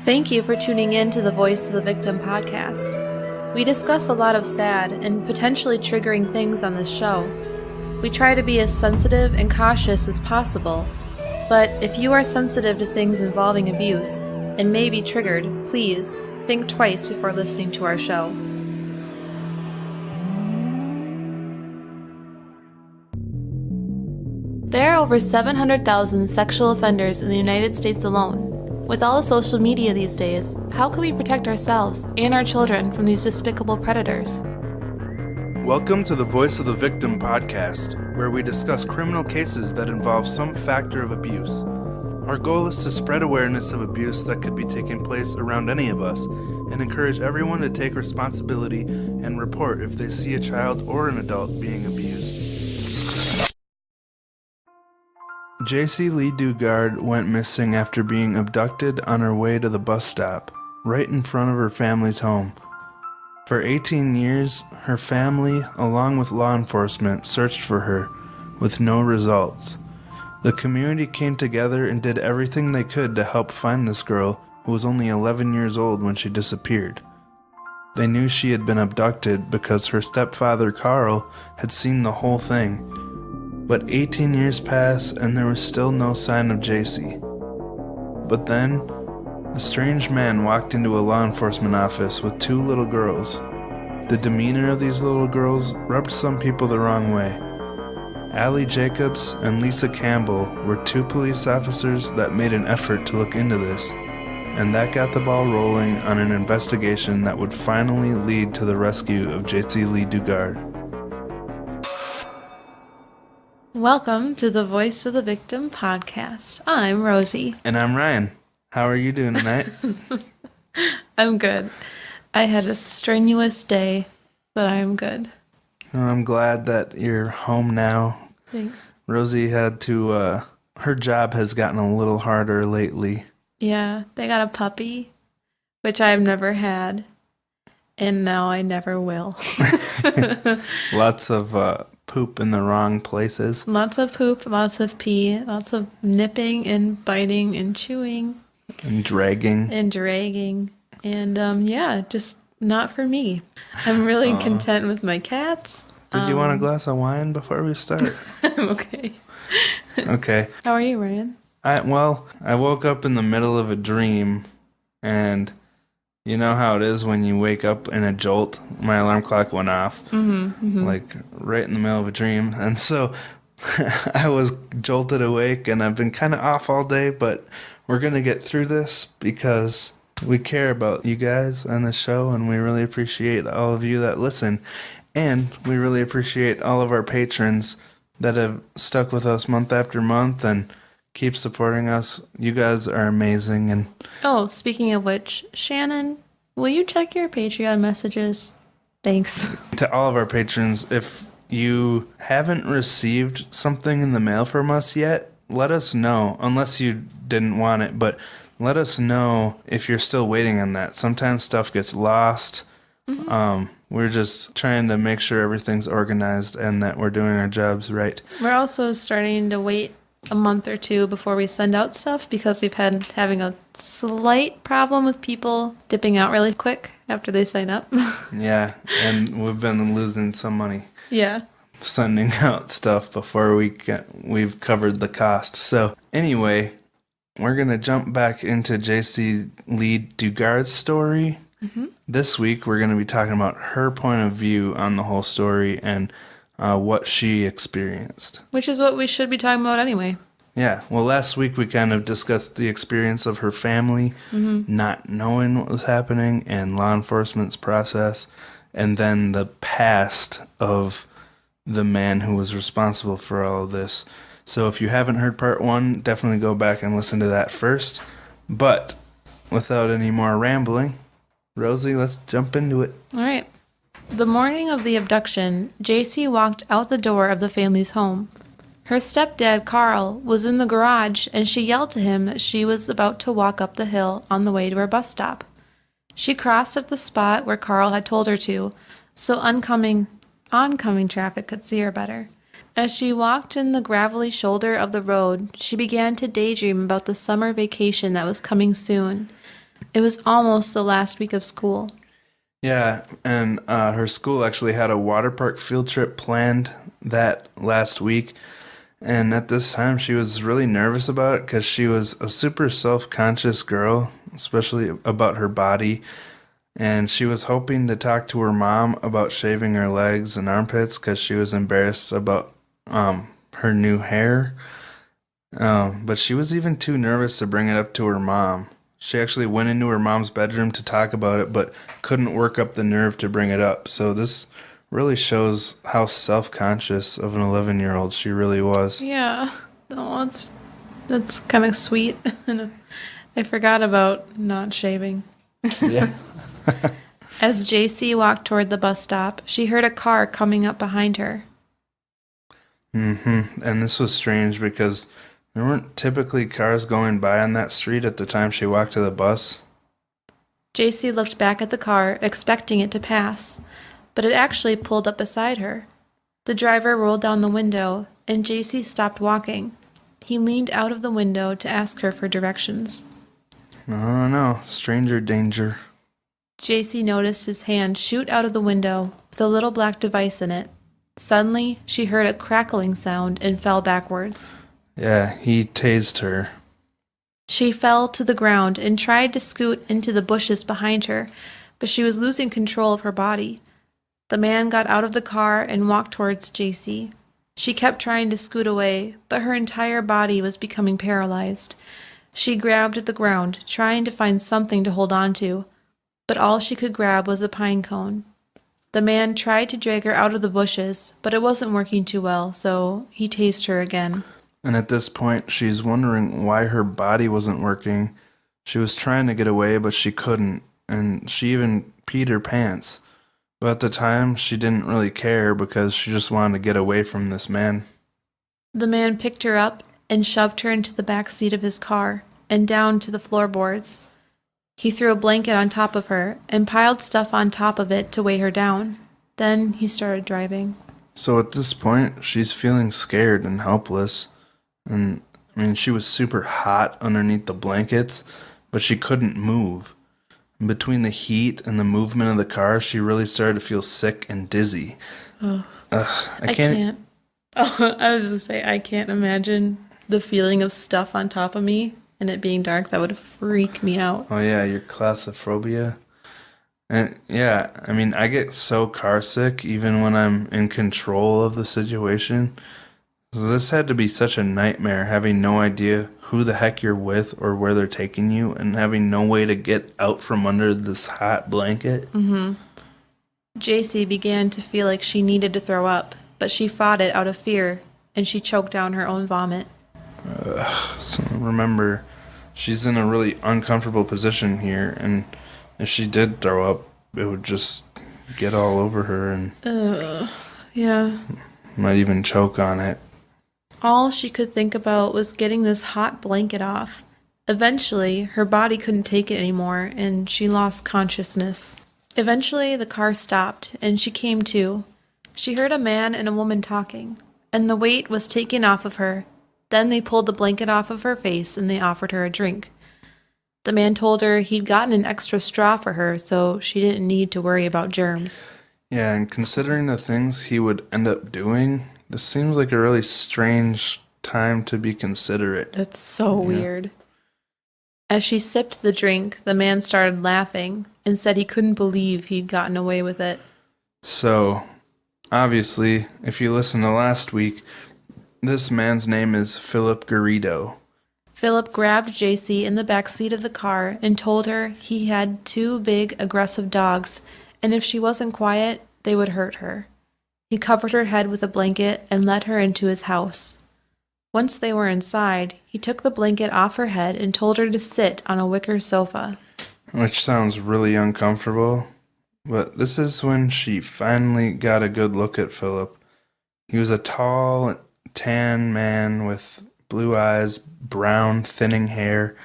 Thank you for tuning in to the Voice of the Victim podcast. We discuss a lot of sad and potentially triggering things on this show. We try to be as sensitive and cautious as possible, but if you are sensitive to things involving abuse and may be triggered, please think twice before listening to our show. There are over 700,000 sexual offenders in the United States alone. With all the social media these days, how can we protect ourselves and our children from these despicable predators? Welcome to the Voice of the Victim podcast, where we discuss criminal cases that involve some factor of abuse. Our goal is to spread awareness of abuse that could be taking place around any of us and encourage everyone to take responsibility and report if they see a child or an adult being abused. Jaycee Lee Dugard went missing after being abducted on her way to the bus stop, right in front of her family's home. For 18 years, her family, along with law enforcement, searched for her, with no results. The community came together and did everything they could to help find this girl, who was only 11 years old when she disappeared. They knew she had been abducted because her stepfather, Carl, had seen the whole thing. But 18 years passed and there was still no sign of Jaycee. But then, a strange man walked into a law enforcement office with two little girls. The demeanor of these little girls rubbed some people the wrong way. Allie Jacobs and Lisa Campbell were two police officers that made an effort to look into this, and that got the ball rolling on an investigation that would finally lead to the rescue of Jaycee Lee Dugard. Welcome to the Voice of the Victim podcast. I'm Rosie. And I'm Ryan. How are you doing tonight? I'm good. I had a strenuous day, but I'm good. Well, I'm glad that you're home now. Thanks. Rosie had to, her job has gotten a little harder lately. Yeah, they got a puppy, which I've never had, and now I never will. Lots of poop in the wrong places. Lots of poop, lots of pee, lots of nipping and biting and chewing. And dragging. And yeah, just not for me. I'm really content with my cats. Did you want a glass of wine before we start? I'm okay. Okay. How are you, Ryan? I woke up in the middle of a dream, and you know how it is when you wake up in a jolt? My alarm clock went off, like right in the middle of a dream. And so I was jolted awake, and I've been kind of off all day, but we're going to get through this because we care about you guys on the show, and we really appreciate all of you that listen. And we really appreciate all of our patrons that have stuck with us month after month and keep supporting us. You guys are amazing. And oh, speaking of which, Shannon, will you check your Patreon messages? Thanks. To all of our patrons, if you haven't received something in the mail from us yet, let us know, unless you didn't want it, but let us know if you're still waiting on that. Sometimes stuff gets lost. We're just trying to make sure everything's organized and that we're doing our jobs right. We're also starting to wait a month or two before we send out stuff because we've had having a slight problem with people dipping out really quick after they sign up. Yeah, and we've been losing some money. Yeah. Sending out stuff before we've covered the cost. So anyway, we're going to jump back into Jaycee Lee Dugard's story. This week we're going to be talking about her point of view on the whole story and what she experienced. Which is what we should be talking about anyway. Yeah. Well, last week we kind of discussed the experience of her family not knowing what was happening and law enforcement's process, and then the past of the man who was responsible for all of this. So if you haven't heard part one, definitely go back and listen to that first. But without any more rambling, Rosie, let's jump into it. All right. The morning of the abduction, Jaycee walked out the door of the family's home. Her stepdad, Carl, was in the garage, and she yelled to him that she was about to walk up the hill on the way to her bus stop. She crossed at the spot where Carl had told her to, so oncoming traffic could see her better. As she walked in the gravelly shoulder of the road, she began to daydream about the summer vacation that was coming soon. It was almost the last week of school. Yeah, and her school actually had a water park field trip planned that last week. And at this time, she was really nervous about it because she was a super self-conscious girl, especially about her body. And she was hoping to talk to her mom about shaving her legs and armpits because she was embarrassed about her new hair. But she was even too nervous to bring it up to her mom. She actually went into her mom's bedroom to talk about it, but couldn't work up the nerve to bring it up. So this really shows how self-conscious of an 11-year-old she really was. Yeah, that's kind of sweet. I forgot about not shaving. Yeah. As Jaycee walked toward the bus stop, she heard a car coming up behind her. And this was strange because there weren't typically cars going by on that street at the time she walked to the bus. Jaycee looked back at the car, expecting it to pass, but it actually pulled up beside her. The driver rolled down the window, and Jaycee stopped walking. He leaned out of the window to ask her for directions. Oh no, stranger danger. Jaycee noticed his hand shoot out of the window with a little black device in it. Suddenly, she heard a crackling sound and fell backwards. Yeah, he tased her. She fell to the ground and tried to scoot into the bushes behind her, but she was losing control of her body. The man got out of the car and walked towards Jaycee. She kept trying to scoot away, but her entire body was becoming paralyzed. She grabbed at the ground, trying to find something to hold on to, but all she could grab was a pine cone. The man tried to drag her out of the bushes, but it wasn't working too well, so he tased her again. And at this point, she's wondering why her body wasn't working. She was trying to get away, but she couldn't, and she even peed her pants. But at the time, she didn't really care because she just wanted to get away from this man. The man picked her up and shoved her into the back seat of his car and down to the floorboards. He threw a blanket on top of her and piled stuff on top of it to weigh her down. Then he started driving. So at this point, she's feeling scared and helpless. And I mean, she was super hot underneath the blankets, but she couldn't move. And between the heat and the movement of the car, she really started to feel sick and dizzy. Oh, I can't. Oh, I was just gonna say, I can't imagine the feeling of stuff on top of me and it being dark. That would freak me out. Oh yeah, your claustrophobia. And yeah, I mean, I get so car sick even when I'm in control of the situation. So this had to be such a nightmare, having no idea who the heck you're with or where they're taking you, and having no way to get out from under this hot blanket. Jaycee began to feel like she needed to throw up, but she fought it out of fear, and she choked down her own vomit. So remember, she's in a really uncomfortable position here, and if she did throw up, it would just get all over her and Yeah. might even choke on it. All she could think about was getting this hot blanket off. Eventually, her body couldn't take it anymore, and she lost consciousness. Eventually, the car stopped, and she came to. She heard a man and a woman talking, and the weight was taken off of her. Then they pulled the blanket off of her face, and they offered her a drink. The man told her he'd gotten an extra straw for her, so she didn't need to worry about germs. Yeah, and considering the things he would end up doing, this seems like a really strange time to be considerate. That's so weird. As she sipped the drink, the man started laughing and said he couldn't believe he'd gotten away with it. So, obviously, if you listened to last week, this man's name is Philip Garrido. Philip grabbed Jaycee in the back seat of the car and told her he had 2 big, aggressive dogs, and if she wasn't quiet, they would hurt her. He covered her head with a blanket and led her into his house. Once they were inside, he took the blanket off her head and told her to sit on a wicker sofa. Which sounds really uncomfortable, but this is when she finally got a good look at Philip. He was a tall, tan man with blue eyes, brown, thinning hair.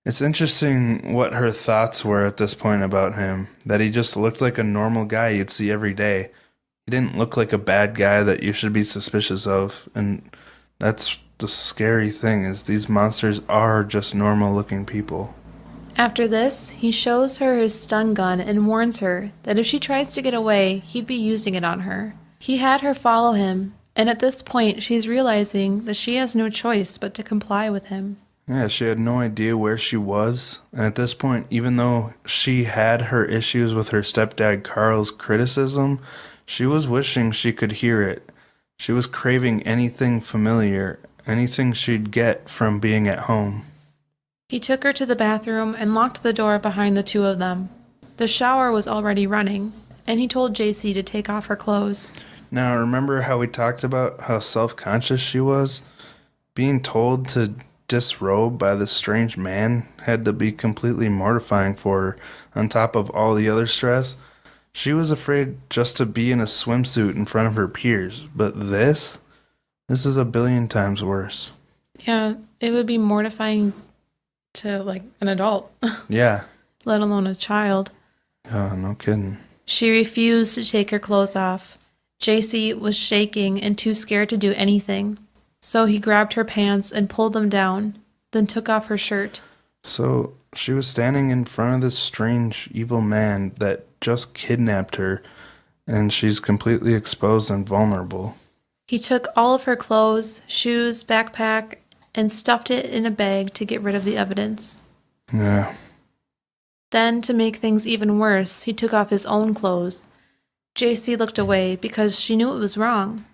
It's interesting what her thoughts were at this point about him, that he just looked like a normal guy you'd see every day. He didn't look like a bad guy that you should be suspicious of, and that's the scary thing, is these monsters are just normal-looking people. After this, he shows her his stun gun and warns her that if she tries to get away, he'd be using it on her. He had her follow him, and at this point, she's realizing that she has no choice but to comply with him. Yeah, she had no idea where she was. And at this point, even though she had her issues with her stepdad Carl's criticism, she was wishing she could hear it. She was craving anything familiar, anything she'd get from being at home. He took her to the bathroom and locked the door behind the two of them. The shower was already running, and he told Jaycee to take off her clothes. Now, remember how we talked about how self-conscious she was? Being told to disrobe by this strange man had to be completely mortifying for her, on top of all the other stress. She was afraid just to be in a swimsuit in front of her peers, but this is a billion times worse. Yeah, it would be mortifying to, like, an adult, Yeah. let alone a child. Oh, no kidding. She refused to take her clothes off. Jaycee was shaking and too scared to do anything, so he grabbed her pants and pulled them down, then took off her shirt. So she was standing in front of this strange, evil man that just kidnapped her, and she's completely exposed and vulnerable. He took all of her clothes, shoes, backpack, and stuffed it in a bag to get rid of the evidence. Yeah. Then, to make things even worse, he took off his own clothes. Jaycee looked away because she knew it was wrong.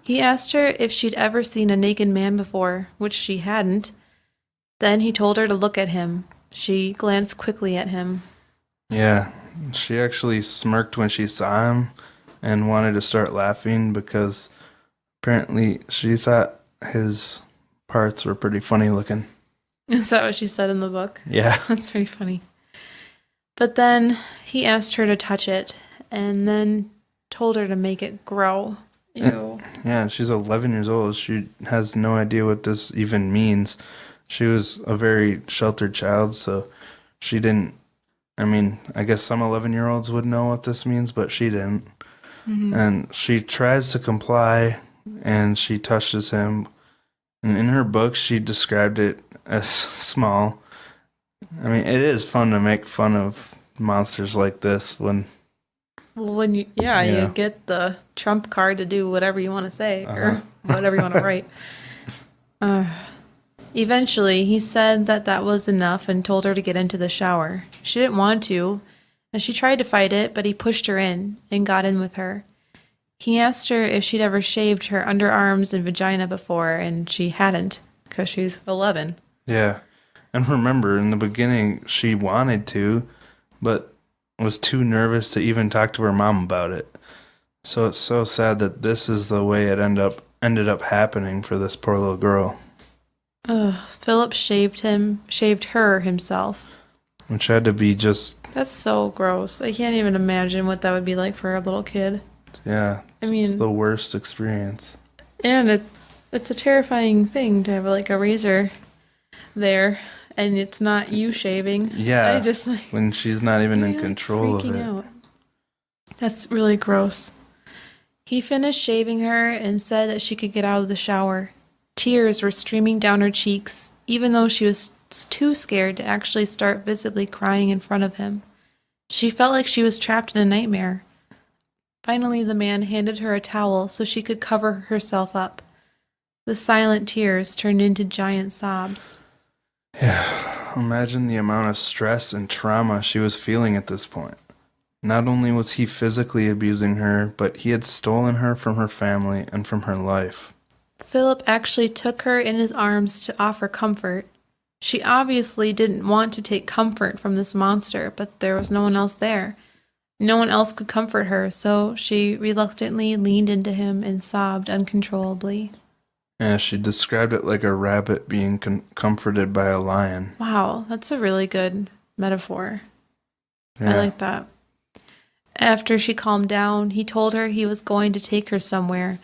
He asked her if she'd ever seen a naked man before, which she hadn't. Then he told her to look at him. She glanced quickly at him. Yeah. She actually smirked when she saw him and wanted to start laughing because apparently she thought his parts were pretty funny looking. Is that what she said in the book? Yeah. That's very funny. But then he asked her to touch it, and then told her to make it grow. Ew. Yeah, she's 11 years old. She has no idea what this even means. She was a very sheltered child, so she didn't. I mean, I guess some 11-year-olds would know what this means, but she didn't. Mm-hmm. And she tries to comply, and she touches him. And in her book, she described it as small. I mean, it is fun to make fun of monsters like this when you get the trump card to do whatever you want to say or whatever you want to write. Eventually, he said that was enough and told her to get into the shower. She didn't want to, and she tried to fight it, but he pushed her in and got in with her. He asked her if she'd ever shaved her underarms and vagina before, and she hadn't, because she's 11. Yeah. And remember, in the beginning, she wanted to, but was too nervous to even talk to her mom about it. So it's so sad that this is the way it ended up happening for this poor little girl. Philip shaved her himself. Which had to be just... That's so gross. I can't even imagine what that would be like for a little kid. Yeah. I mean... It's the worst experience. And it's a terrifying thing to have, like, a razor there, and it's not you shaving. Yeah. I just, like... When she's not even in control of it. Out. That's really gross. He finished shaving her and said that she could get out of the shower. Tears were streaming down her cheeks, even though she was too scared to actually start visibly crying in front of him. She felt like she was trapped in a nightmare. Finally, the man handed her a towel so she could cover herself up. The silent tears turned into giant sobs. Yeah, imagine the amount of stress and trauma she was feeling at this point. Not only was he physically abusing her, but he had stolen her from her family and from her life. Philip actually took her in his arms to offer comfort. She obviously didn't want to take comfort from this monster, but there was no one else there. No one else could comfort her, so she reluctantly leaned into him and sobbed uncontrollably. Yeah, she described it like a rabbit being comforted by a lion. Wow, that's a really good metaphor. Yeah. I like that. After she calmed down, he told her he was going to take her somewhere,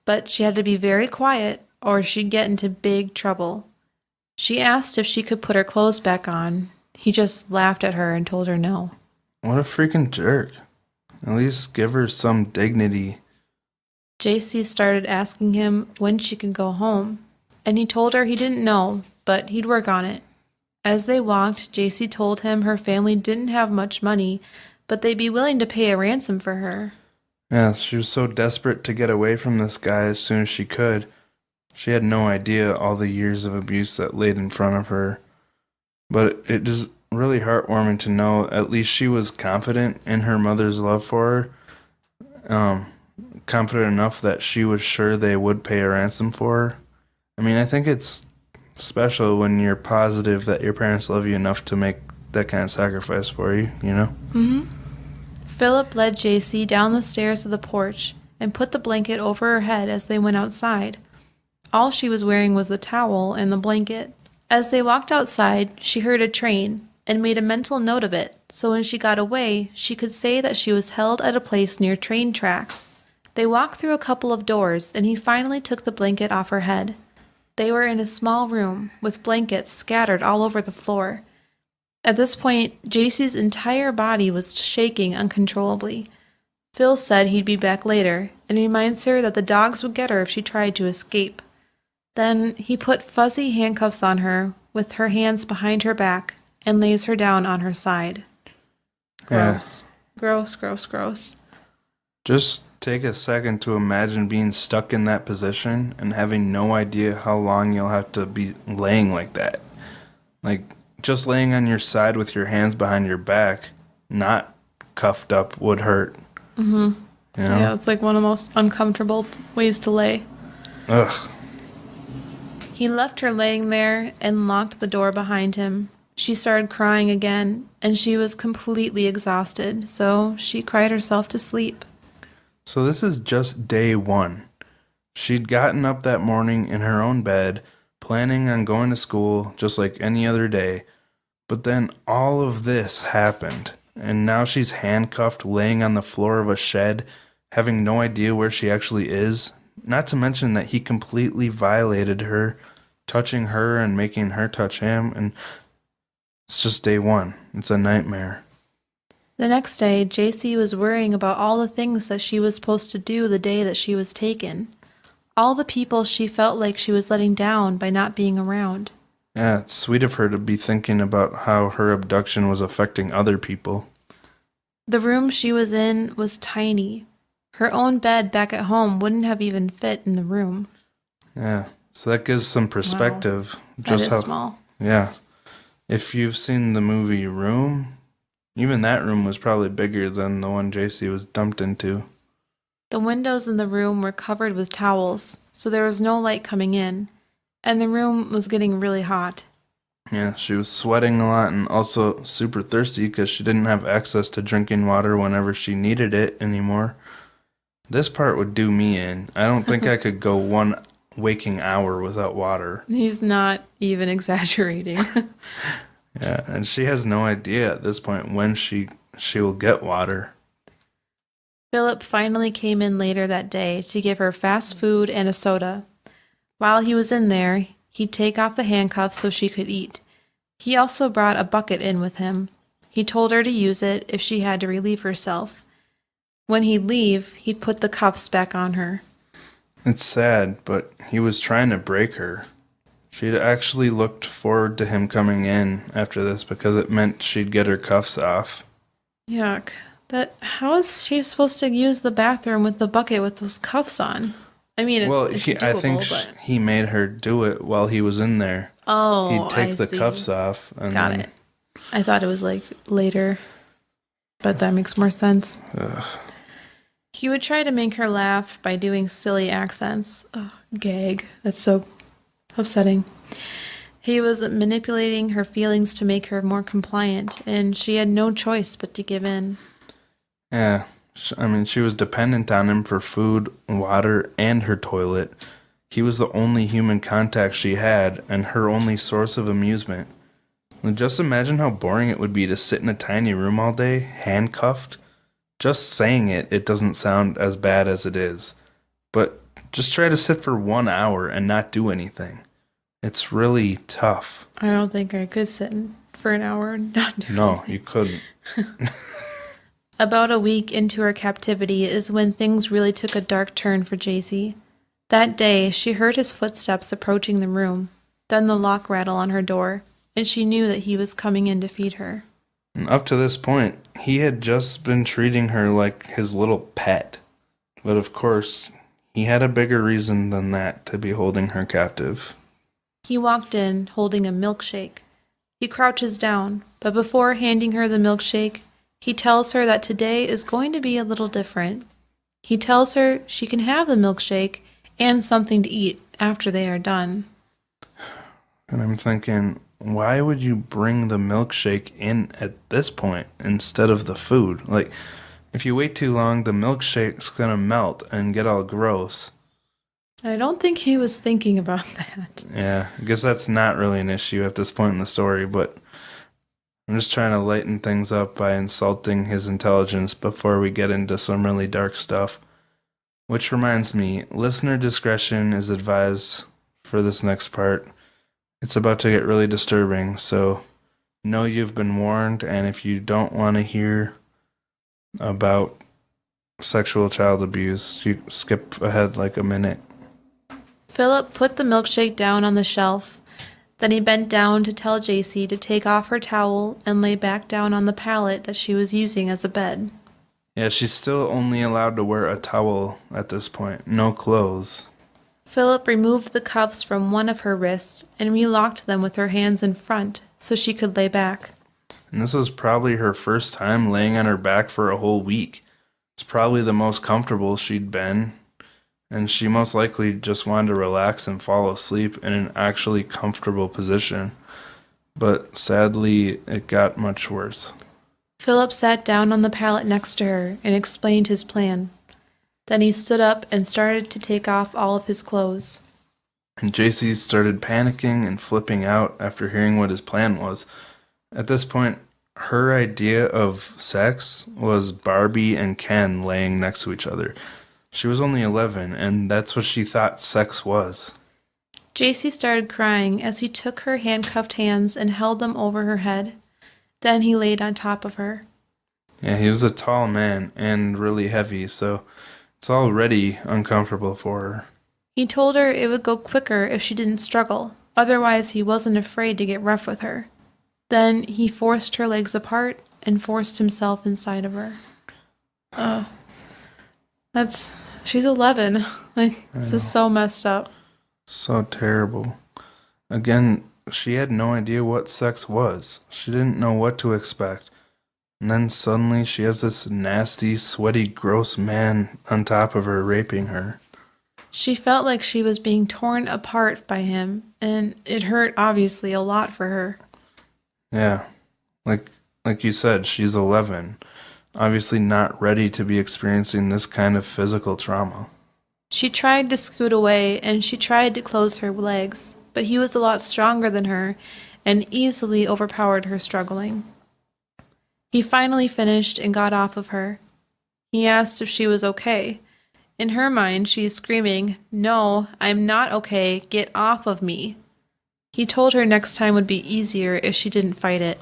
but she had to be very quiet or she'd get into big trouble. She asked if she could put her clothes back on. He just laughed at her and told her no. What a freaking jerk. At least give her some dignity. Jaycee started asking him when she could go home, and he told her he didn't know, but he'd work on it. As they walked, Jaycee told him her family didn't have much money, but they'd be willing to pay a ransom for her. Yeah, she was so desperate to get away from this guy as soon as she could. She had no idea all the years of abuse that laid in front of her. But it is really heartwarming to know at least she was confident in her mother's love for her. Confident enough that she was sure they would pay a ransom for her. I mean, I think it's special when you're positive that your parents love you enough to make that kind of sacrifice for you, you know? Mm-hmm. Philip led Jaycee down the stairs to the porch and put the blanket over her head as they went outside. All she was wearing was the towel and the blanket. As they walked outside, she heard a train and made a mental note of it, so when she got away, she could say that she was held at a place near train tracks. They walked through a couple of doors, and he finally took the blanket off her head. They were in a small room, with blankets scattered all over the floor. At this point, Jaycee's entire body was shaking uncontrollably. Phil said he'd be back later, and reminds her that the dogs would get her if she tried to escape. Then he put fuzzy handcuffs on her, with her hands behind her back, and lays her down on her side. Gross. Yeah. Gross, gross, gross. Just take a second to imagine being stuck in that position and having no idea how long you'll have to be laying like that. Like, just laying on your side with your hands behind your back, not cuffed up, would hurt. Mm-hmm. You know? Yeah, it's like one of the most uncomfortable ways to lay. Ugh. He left her laying there and locked the door behind him. She started crying again, and she was completely exhausted, so she cried herself to sleep. So this is just day one. She'd gotten up that morning in her own bed, planning on going to school just like any other day. But then all of this happened, and now she's handcuffed laying on the floor of a shed, having no idea where she actually is. Not to mention that he completely violated her, touching her and making her touch him, and it's just day one. It's a nightmare. The next day, Jaycee was worrying about all the things that she was supposed to do the day that she was taken. All the people she felt like she was letting down by not being around. Yeah, it's sweet of her to be thinking about how her abduction was affecting other people. The room she was in was tiny. Her own bed back at home wouldn't have even fit in the room. Yeah, so that gives some perspective. Wow. Just that is how small. Yeah. If you've seen the movie Room, even that room was probably bigger than the one Jaycee was dumped into. The windows in the room were covered with towels, so there was no light coming in, and the room was getting really hot. Yeah, she was sweating a lot and also super thirsty because she didn't have access to drinking water whenever she needed it anymore. This part would do me in. I don't think I could go one waking hour without water. He's not even exaggerating. Yeah, and she has no idea at this point when she will get water. Philip finally came in later that day to give her fast food and a soda. While he was in there, he'd take off the handcuffs so she could eat. He also brought a bucket in with him. He told her to use it if she had to relieve herself. When he'd leave, he'd put the cuffs back on her. It's sad, but he was trying to break her. She'd actually looked forward to him coming in after this because it meant she'd get her cuffs off. Yuck. How is she supposed to use the bathroom with the bucket with those cuffs on? I mean, well, it's doable, I think but... he made her do it while he was in there. Oh, He'd take I the see. cuffs off. And Got then, it. I thought it was like later, but that makes more sense. Ugh. He would try to make her laugh by doing silly accents. Oh, gag. That's so upsetting. He was manipulating her feelings to make her more compliant, and she had no choice but to give in. Yeah, I mean, she was dependent on him for food, water, and her toilet. He was the only human contact she had, and her only source of amusement. And just imagine how boring it would be to sit in a tiny room all day, handcuffed. Just saying it doesn't sound as bad as it is. But just try to sit for 1 hour and not do anything. It's really tough. I don't think I could sit for an hour and not do No, anything. you couldn't. About a week into her captivity is when things really took a dark turn for Jaycee. That day, she heard his footsteps approaching the room, then the lock rattle on her door, and she knew that he was coming in to feed her. And up to this point, he had just been treating her like his little pet. But of course, he had a bigger reason than that to be holding her captive. He walked in, holding a milkshake. He crouches down, but before handing her the milkshake, he tells her that today is going to be a little different. He tells her she can have the milkshake and something to eat after they are done. And I'm thinking, why would you bring the milkshake in at this point instead of the food? Like, if you wait too long, the milkshake's gonna melt and get all gross. I don't think he was thinking about that. Yeah, I guess that's not really an issue at this point in the story, but I'm just trying to lighten things up by insulting his intelligence before we get into some really dark stuff. Which reminds me, listener discretion is advised for this next part. It's about to get really disturbing, so know you've been warned, and if you don't want to hear about sexual child abuse, you skip ahead like a minute. Philip put the milkshake down on the shelf. Then he bent down to tell Jaycee to take off her towel and lay back down on the pallet that she was using as a bed. Yeah, she's still only allowed to wear a towel at this point, no clothes. Philip removed the cuffs from one of her wrists and relocked them with her hands in front so she could lay back. And this was probably her first time laying on her back for a whole week. It's probably the most comfortable she'd been, and she most likely just wanted to relax and fall asleep in an actually comfortable position. But sadly, it got much worse. Philip sat down on the pallet next to her and explained his plan. Then he stood up and started to take off all of his clothes. And Jaycee started panicking and flipping out after hearing what his plan was. At this point, her idea of sex was Barbie and Ken laying next to each other. She was only 11, and that's what she thought sex was. Jaycee started crying as he took her handcuffed hands and held them over her head. Then he laid on top of her. Yeah, he was a tall man and really heavy, so it's already uncomfortable for her. He told her it would go quicker if she didn't struggle, otherwise he wasn't afraid to get rough with her. Then he forced her legs apart and forced himself inside of her. Oh, she's 11. This is so messed up. So terrible. Again, she had no idea what sex was. She didn't know what to expect. And then suddenly she has this nasty, sweaty, gross man on top of her raping her. She felt like she was being torn apart by him, and it hurt obviously a lot for her. Yeah. Like you said, she's 11. Obviously not ready to be experiencing this kind of physical trauma. She tried to scoot away, and she tried to close her legs, but he was a lot stronger than her and easily overpowered her struggling. He finally finished and got off of her. He asked if she was okay. In her mind, she's screaming, "No, I'm not okay. Get off of me." He told her next time would be easier if she didn't fight it.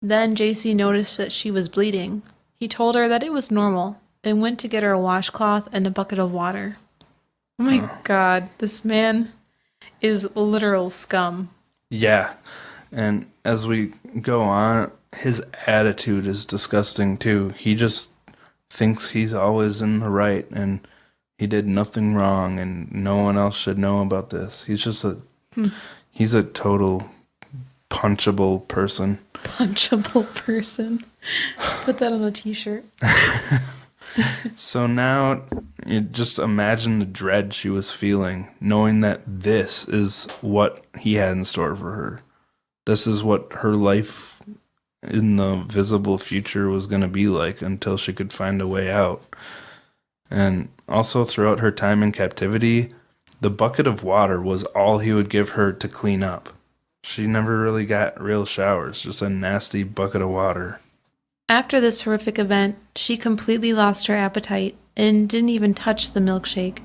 Then Jaycee noticed that she was bleeding. He told her that it was normal and went to get her a washcloth and a bucket of water. Oh my God, this man is literal scum. Yeah. And as we go on, his attitude is disgusting too. He just thinks he's always in the right and he did nothing wrong and no one else should know about this. He's a total punchable person. Punchable person. Let's put that on a t-shirt. So now you just imagine the dread she was feeling, knowing that this is what he had in store for her. This is what her life in the visible future was going to be like until she could find a way out. And also throughout her time in captivity, the bucket of water was all he would give her to clean up. She never really got real showers, just a nasty bucket of water. After this horrific event, she completely lost her appetite and didn't even touch the milkshake.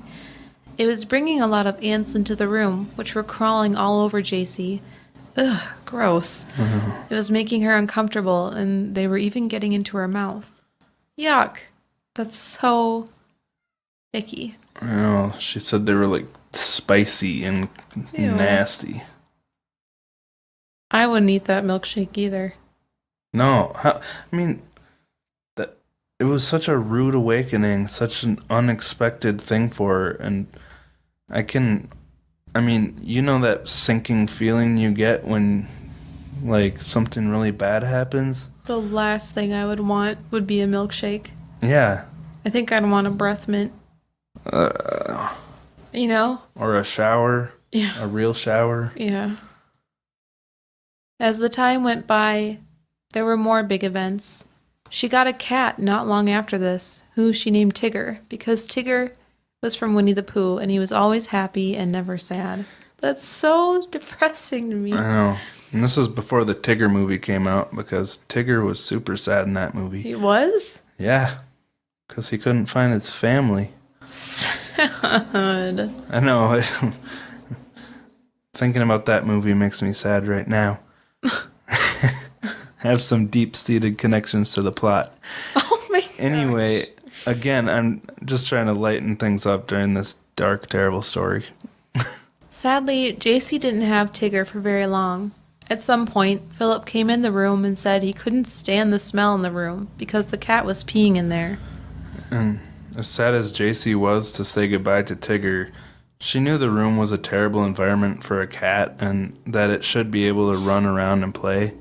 It was bringing a lot of ants into the room, which were crawling all over Jaycee. Ugh, gross. It was making her uncomfortable, and they were even getting into her mouth. Yuck. That's so icky. I know, she said they were like spicy and Ew. nasty. I wouldn't eat that milkshake either. No, I mean, that it was such a rude awakening, such an unexpected thing for her, and I can, I mean, you know that sinking feeling you get when like something really bad happens? The last thing I would want would be a milkshake. Yeah. I think I'd want a breath mint. Uh, You know? or a shower, Yeah. a real shower. Yeah. As the time went by, there were more big events. She got a cat not long after this, who she named Tigger, because Tigger was from Winnie the Pooh and he was always happy and never sad. That's so depressing to me. I know. And this was before the Tigger movie came out because Tigger was super sad in that movie. He was? Yeah, because he couldn't find his family. Sad. I know. Thinking about that movie makes me sad right now. Have some deep-seated connections to the plot. Oh my gosh. Anyway, again, I'm just trying to lighten things up during this dark, terrible story. Sadly, Jaycee didn't have Tigger for very long. At some point, Philip came in the room and said he couldn't stand the smell in the room because the cat was peeing in there. And as sad as Jaycee was to say goodbye to Tigger, she knew the room was a terrible environment for a cat and that it should be able to run around and play.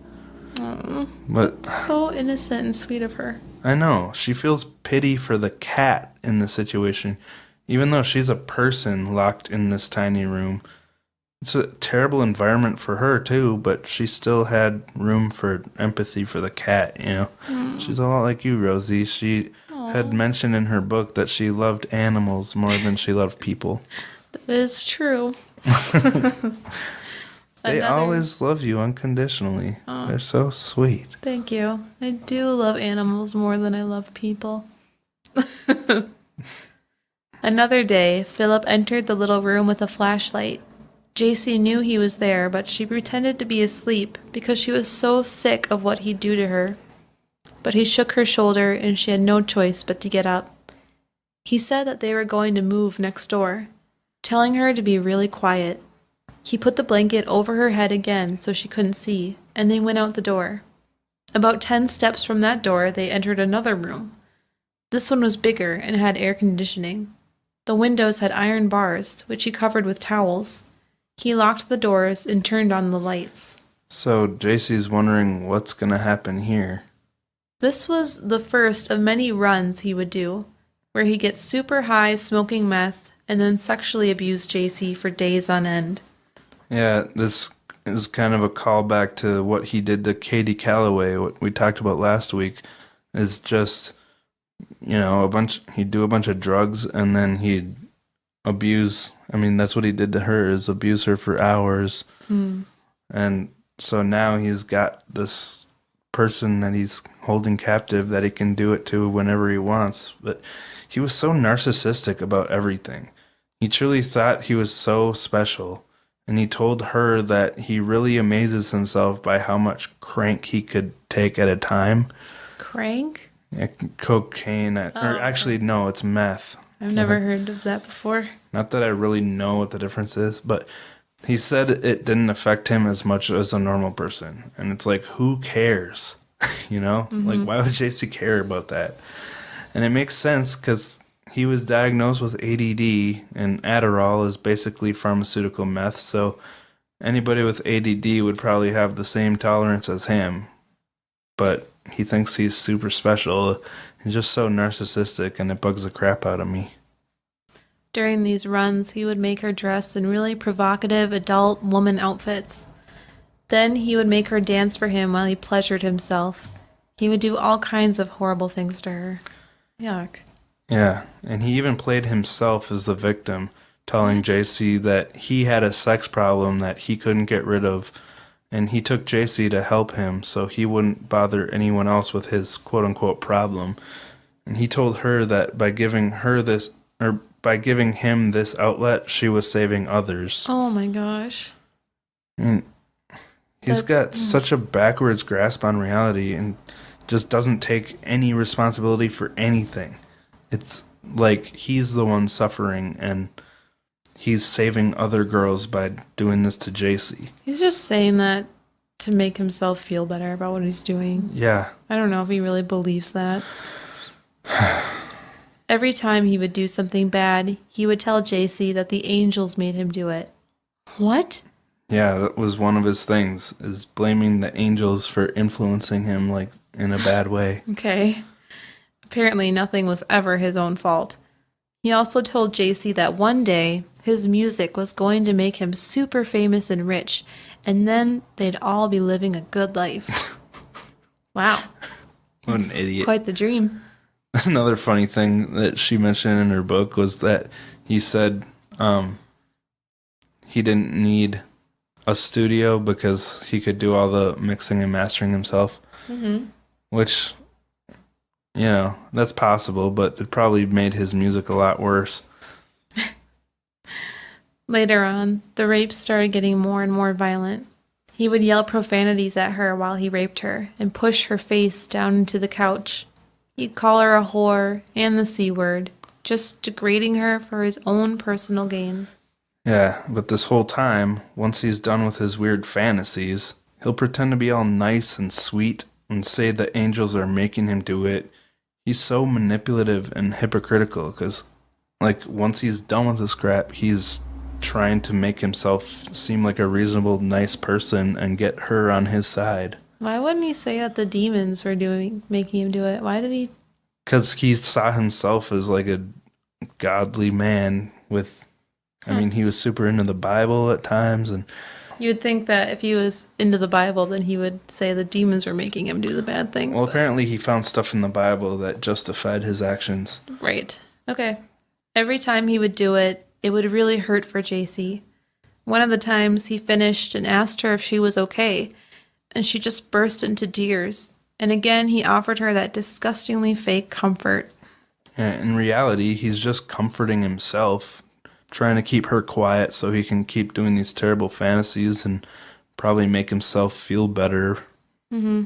But So innocent and sweet of her. I know, she feels pity for the cat in the situation, even though she's a person locked in this tiny room. It's a terrible environment for her too, but she still had room for empathy for the cat, you know. She's a lot like you, Rosie. She had mentioned in her book that she loved animals more than she loved people. That is true. They Another- always love you unconditionally. They're so sweet. Thank you. I do love animals more than I love people. Another day, Philip entered the little room with a flashlight. Jaycee knew he was there, but she pretended to be asleep because she was so sick of what he'd do to her. But he shook her shoulder and she had no choice but to get up. He said that they were going to move next door, telling her to be really quiet. He put the blanket over her head again so she couldn't see, and they went out the door. About 10 steps from that door, they entered another room. This one was bigger and had air conditioning. The windows had iron bars, which he covered with towels. He locked the doors and turned on the lights. So Jaycee's wondering what's going to happen here. This was the first of many runs he would do, where he gets super high smoking meth and then sexually abuse Jaycee for days on end. Yeah, this is kind of a callback to what he did to Katie Calloway, what we talked about last week. Is just, you know, he'd do a bunch of drugs and then he'd abuse. I mean, that's what he did to her, is abuse her for hours. And so now he's got this person that he's holding captive that he can do it to whenever he wants. But he was so narcissistic about everything. He truly thought he was so special. And he told her that he really amazes himself by how much crank he could take at a time. Crank? Yeah, cocaine. Or actually, no, it's meth. I've never heard of that before. Not that I really know what the difference is, but he said it didn't affect him as much as a normal person. And it's like, who cares? You know? Like, why would Jaycee care about that? And it makes sense because he was diagnosed with ADD, and Adderall is basically pharmaceutical meth, so anybody with ADD would probably have the same tolerance as him. But he thinks he's super special. He's just so narcissistic, and it bugs the crap out of me. During these runs, he would make her dress in really provocative adult woman outfits. Then he would make her dance for him while he pleasured himself. He would do all kinds of horrible things to her. Yuck. Yeah, and he even played himself as the victim, telling Jaycee that he had a sex problem that he couldn't get rid of, and he took Jaycee to help him so he wouldn't bother anyone else with his quote-unquote problem. And he told her that by giving him this outlet, she was saving others. Oh my gosh. I mean, he's got such a backwards grasp on reality and just doesn't take any responsibility for anything. It's like he's the one suffering and he's saving other girls by doing this to Jaycee. He's just saying that To make himself feel better about what he's doing. Yeah. I don't know if he really believes that. Every time he would do something bad, he would tell Jaycee that the angels made him do it. What? Yeah, that was one of his things, is blaming the angels for influencing him, like, in a bad way. Okay. Apparently nothing was ever his own fault. He also told Jaycee that one day his music was going to make him super famous and rich, and then they'd all be living a good life. Wow. What an That's idiot. Quite the dream. Another funny thing that she mentioned in her book was that he said he didn't need a studio because he could do all the mixing and mastering himself. Mm-hmm. Which, you know, that's possible, but it probably made his music a lot worse. Later on, the rapes started getting more and more violent. He would yell profanities at her while he raped her and push her face down into the couch. He'd call her a whore and the C word, just degrading her for his own personal gain. Yeah, but this whole time, once he's done with his weird fantasies, he'll pretend to be all nice and sweet and say the angels are making him do it. He's so manipulative and hypocritical because, like, once he's done with this crap, he's trying to make himself seem like a reasonable, nice person and get her on his side. Why wouldn't he say that the demons were making him do it? Why did he? Because he saw himself as like a godly man with, I mean, he was super into the Bible at times, and You would think that if he was into the Bible, then he would say the demons were making him do the bad things. well, but- apparently he found stuff in the Bible that justified his actions. Right. Okay. Every time he would do it, it would really hurt for Jaycee. One of the times he finished and asked her if she was okay, and she just burst into tears. And again, he offered her that disgustingly fake comfort. In reality, he's just comforting himself, trying to keep her quiet so he can keep doing these terrible fantasies and probably make himself feel better. Mm-hmm.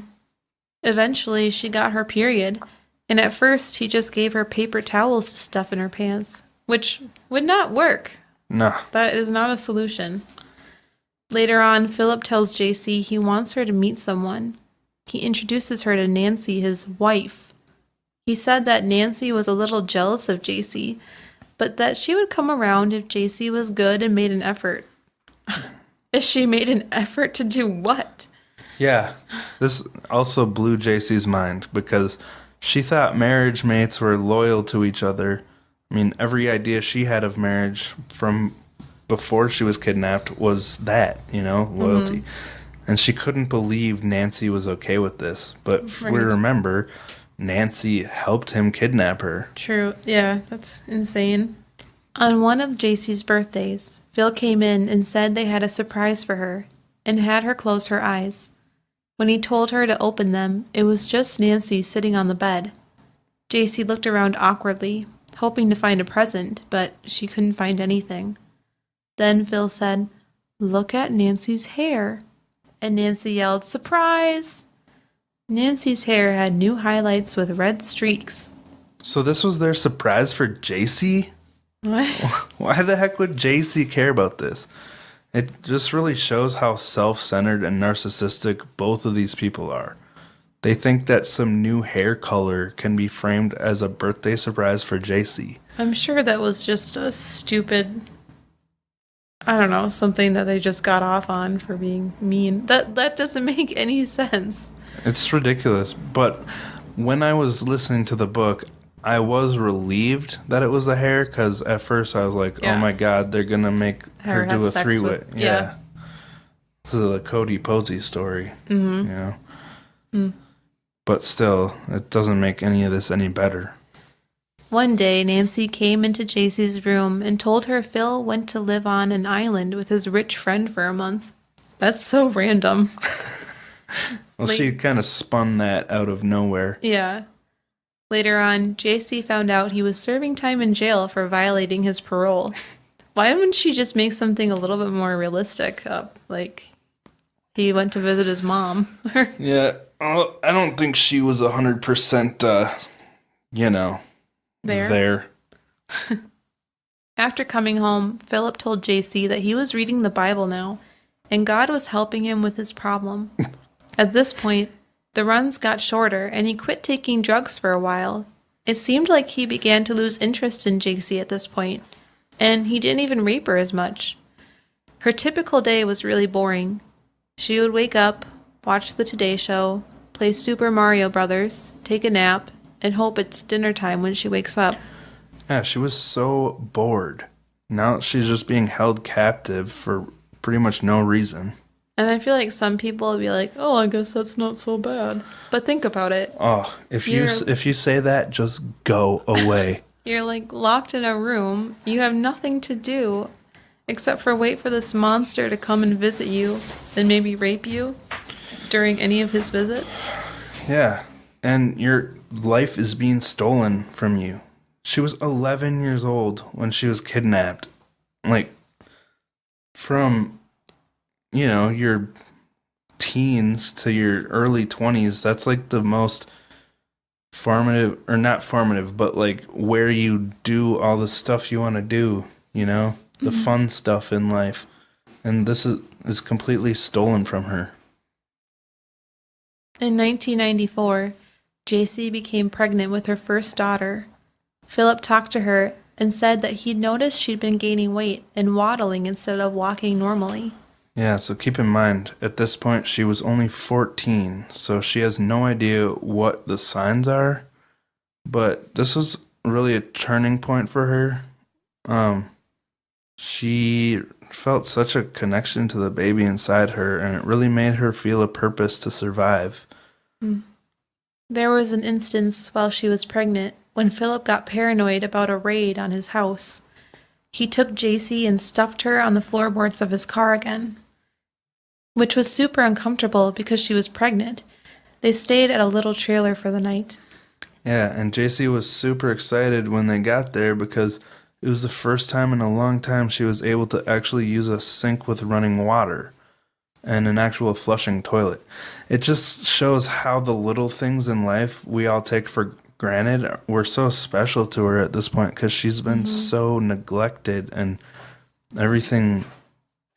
Eventually, she got her period, and at first he just gave her paper towels to stuff in her pants, which would not work. Nah. That is not a solution. Later on, Philip tells Jaycee he wants her to meet someone. He introduces her to Nancy, his wife. He said that Nancy was a little jealous of Jaycee, but that she would come around if Jaycee was good and made an effort. If she made an effort to do what? Yeah, this also blew JC's mind because she thought marriage mates were loyal to each other. I mean, every idea she had of marriage from before she was kidnapped was that, you know, loyalty. And she couldn't believe Nancy was okay with this. But if we Right. remember, Nancy helped him kidnap her. True. Yeah, that's insane. On one of Jaycee's birthdays, Phil came in and said they had a surprise for her and had her close her eyes. When he told her to open them, it was just Nancy sitting on the bed. Jaycee looked around awkwardly, hoping to find a present, but she couldn't find anything. Then Phil said, "Look at Nancy's hair." And Nancy yelled, "Surprise!" Nancy's hair had new highlights with red streaks. So this was their surprise for JC? What? Why the heck would JC care about this? It just really shows how self-centered and narcissistic both of these people are. They think that some new hair color can be framed as a birthday surprise for JC. I'm sure that was just a stupid, I don't know, something that they just got off on for being mean. That doesn't make any sense. It's ridiculous, but when I was listening to the book, I was relieved that it was a hair, because at first I was like, Yeah. oh my god, they're going to make her have do a sex three-way. with- yeah. This is the Cody Posey story, Mm-hmm. you know? But still, it doesn't make any of this any better. One day, Nancy came into Jaycee's room and told her Phil went to live on an island with his rich friend for a month. That's so random. Well, Like- she kind of spun that out of nowhere. Yeah. Later on, Jaycee found out he was serving time in jail for violating his parole. Why wouldn't she just make something a little bit more realistic up? Like, he went to visit his mom. Yeah, I don't think she was 100%, you know, there. After coming home, Philip told Jaycee that he was reading the Bible now, and God was helping him with his problem. At this point, the runs got shorter, and he quit taking drugs for a while. It seemed like he began to lose interest in Jaycee at this point, and he didn't even rape her as much. Her typical day was really boring. She would wake up, watch the Today Show, play Super Mario Brothers, take a nap, and hope it's dinner time when she wakes up. Yeah, she was so bored. Now she's just being held captive for pretty much no reason. And I feel like some people would be like, oh, I guess that's not so bad. But think about it. Oh, if you say that, just go away. You're like locked in a room. You have nothing to do except for wait for this monster to come and visit you and maybe rape you during any of his visits. Yeah, and your life is being stolen from you. She was 11 years old when she was kidnapped. Like, from, your teens to your early 20s, that's like the most formative, or not formative, but like where you do all the stuff you want to do, the fun stuff in life. And this is completely stolen from her. In 1994, Jaycee became pregnant with her first daughter. Philip talked to her and said that he'd noticed she'd been gaining weight and waddling instead of walking normally. Yeah, so keep in mind, at this point, she was only 14, so she has no idea what the signs are. But this was really a turning point for her. She felt such a connection to the baby inside her, and it really made her feel a purpose to survive. There was an instance while she was pregnant when Philip got paranoid about a raid on his house. He took Jaycee and stuffed her on the floorboards of his car again, which was super uncomfortable because she was pregnant. They stayed at a little trailer for the night. Yeah, and Jaycee was super excited when they got there because it was the first time in a long time she was able to actually use a sink with running water and an actual flushing toilet. It just shows how the little things in life we all take for granted were so special to her at this point because she's been so neglected, and everything,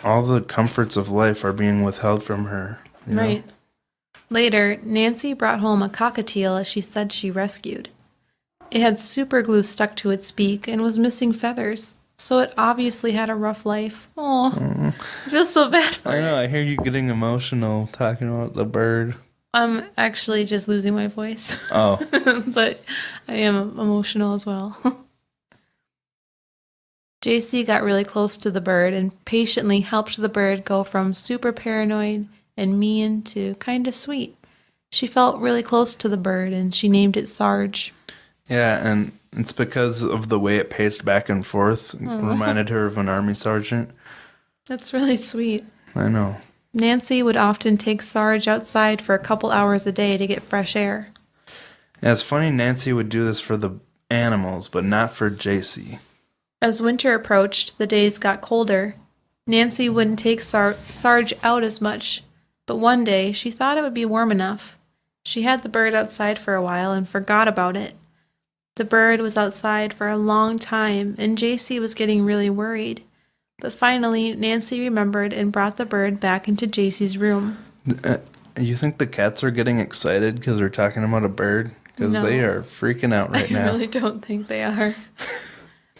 all the comforts of life are being withheld from her. Right. Later, Nancy brought home a cockatiel she said she rescued. It had super glue stuck to its beak and was missing feathers, so it obviously had a rough life. Oh, I feel so bad for it. I know, I hear you getting emotional talking about the bird. I'm actually just losing my voice. Oh. But I am emotional as well. Jaycee got really close to the bird and patiently helped the bird go from super paranoid and mean to kind of sweet. She felt really close to the bird and she named it Sarge. Yeah, and it's because of the way it paced back and forth. Reminded her of an army sergeant. That's really sweet. I know. Nancy would often take Sarge outside for a couple hours a day to get fresh air. Yeah, it's funny Nancy would do this for the animals, but not for Jaycee. As winter approached, the days got colder. Nancy wouldn't take Sarge out as much, but one day she thought it would be warm enough. She had the bird outside for a while and forgot about it. The bird was outside for a long time, and Jaycee was getting really worried. But finally, Nancy remembered and brought the bird back into Jaycee's room. You think the cats are getting excited because they're talking about a bird? Because they are freaking out right now. I really don't think they are.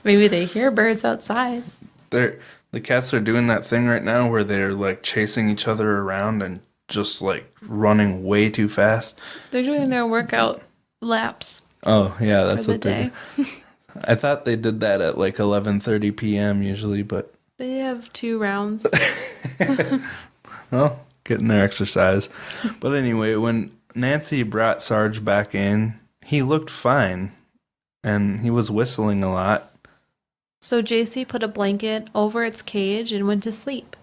Maybe they hear birds outside. The cats are doing that thing right now where they're like chasing each other around and just like running way too fast. They're doing their workout laps. Oh, yeah, that's for what the they day. do. I thought they did that at like 11:30 p.m. usually, but... They have 2 rounds. Well, getting their exercise. But anyway, when Nancy brought Sarge back in, he looked fine, and he was whistling a lot. So Jaycee put a blanket over its cage and went to sleep.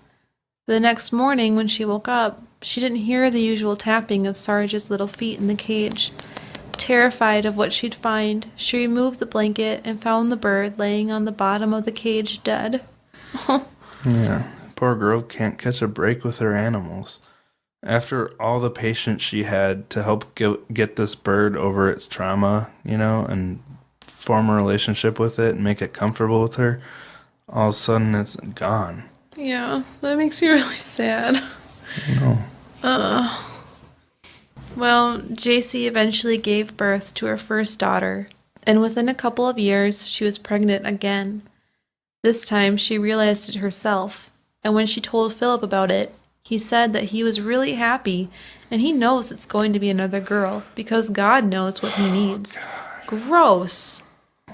The next morning, when she woke up, she didn't hear the usual tapping of Sarge's little feet in the cage. Terrified of what she'd find, she removed the blanket and found the bird laying on the bottom of the cage dead. Yeah, poor girl can't catch a break with her animals. After all the patience she had to help get this bird over its trauma, and form a relationship with it and make it comfortable with her, all of a sudden it's gone. Yeah, that makes me really sad. No. Well, Jaycee eventually gave birth to her first daughter, and within a couple of years, she was pregnant again. This time, she realized it herself, and when she told Philip about it, he said that he was really happy, and he knows it's going to be another girl, because God knows what he needs. Gross.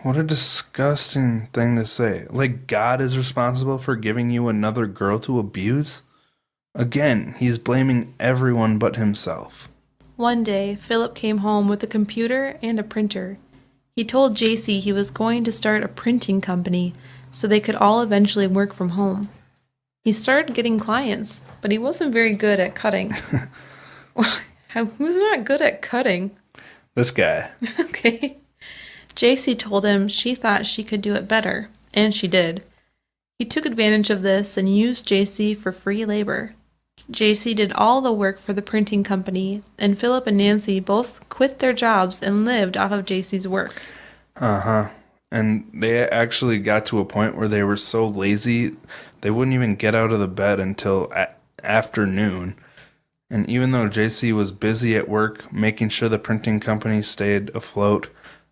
What a disgusting thing to say. Like, God is responsible for giving you another girl to abuse? Again, he's blaming everyone but himself. One day, Philip came home with a computer and a printer. He told Jaycee he was going to start a printing company so they could all eventually work from home. He started getting clients, but he wasn't very good at cutting. Who's not good at cutting? This guy. Okay. Jaycee told him she thought she could do it better, and she did. He took advantage of this and used Jaycee for free labor. Jaycee did all the work for the printing company, and Philip and Nancy both quit their jobs and lived off of Jaycee's work. Uh-huh. And they actually got to a point where they were so lazy, they wouldn't even get out of the bed until afternoon. And even though Jaycee was busy at work, making sure the printing company stayed afloat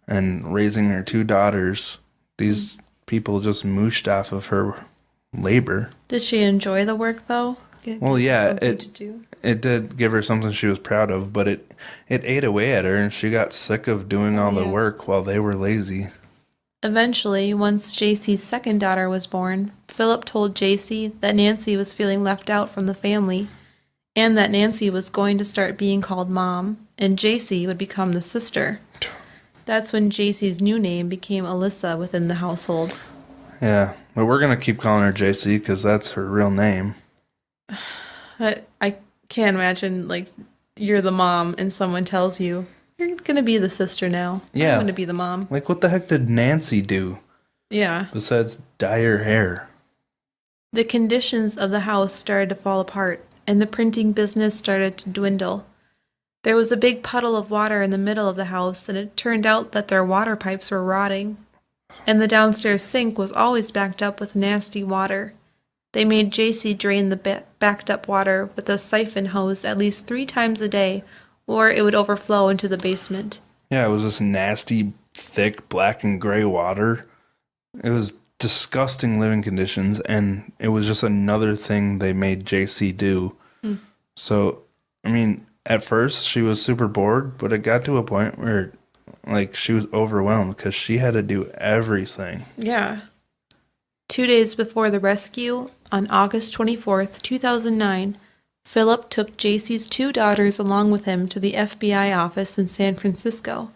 and raising her two daughters, these people just mooshed off of her labor. Did she enjoy the work, though? Well, yeah, to it did give her something she was proud of, but it ate away at her, and she got sick of doing all the work while they were lazy. Eventually, once Jaycee's second daughter was born, Philip told Jaycee that Nancy was feeling left out from the family, and that Nancy was going to start being called Mom, and Jaycee would become the sister. That's when Jaycee's new name became Alyssa within the household. Yeah, but we're going to keep calling her Jaycee because that's her real name. I can't imagine, like, you're the mom and someone tells you, you're going to be the sister now. Yeah. I'm going to be the mom. Like, what the heck did Nancy do Yeah. besides dye her hair? The conditions of the house started to fall apart, and the printing business started to dwindle. There was a big puddle of water in the middle of the house, and it turned out that their water pipes were rotting. And the downstairs sink was always backed up with nasty water. They made Jaycee drain the backed up water with a siphon hose at least 3 times a day, or it would overflow into the basement. Yeah, it was this nasty, thick, black and gray water. It was disgusting living conditions, and it was just another thing they made Jaycee do. So, I mean, at first she was super bored, but it got to a point where, like, she was overwhelmed because she had to do everything. Yeah. 2 days before the rescue, on August 24th, 2009, Philip took Jaycee's 2 daughters along with him to the FBI office in San Francisco.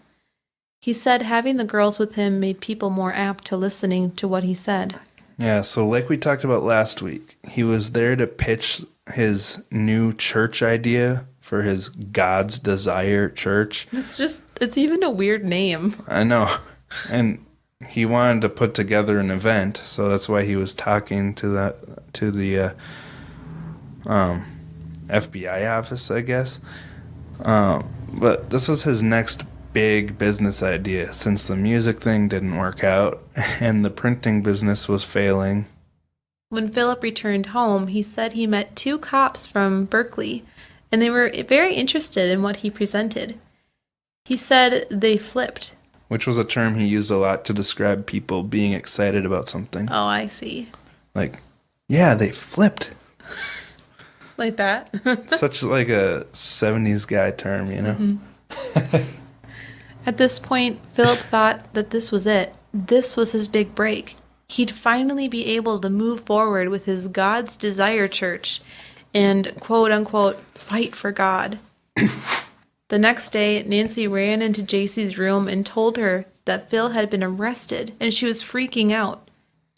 He said having the girls with him made people more apt to listening to what he said. Yeah, so like we talked about last week, he was there to pitch his new church idea for his God's Desire church. It's even a weird name. I know. And he wanted to put together an event, so that's why he was talking to the FBI office, I guess. But this was his next big business idea, since the music thing didn't work out and the printing business was failing. When Philip returned home, he said he met 2 cops from Berkeley, and they were very interested in what he presented. He said they flipped. Which was a term he used a lot to describe people being excited about something. Oh, I see. Like, yeah, they flipped. Like that? Such like a 70s guy term, you know? Mm-hmm. At this point, Philip thought that this was it. This was his big break. He'd finally be able to move forward with his God's Desire church and, quote-unquote, fight for God. The next day, Nancy ran into Jaycee's room and told her that Phil had been arrested, and she was freaking out.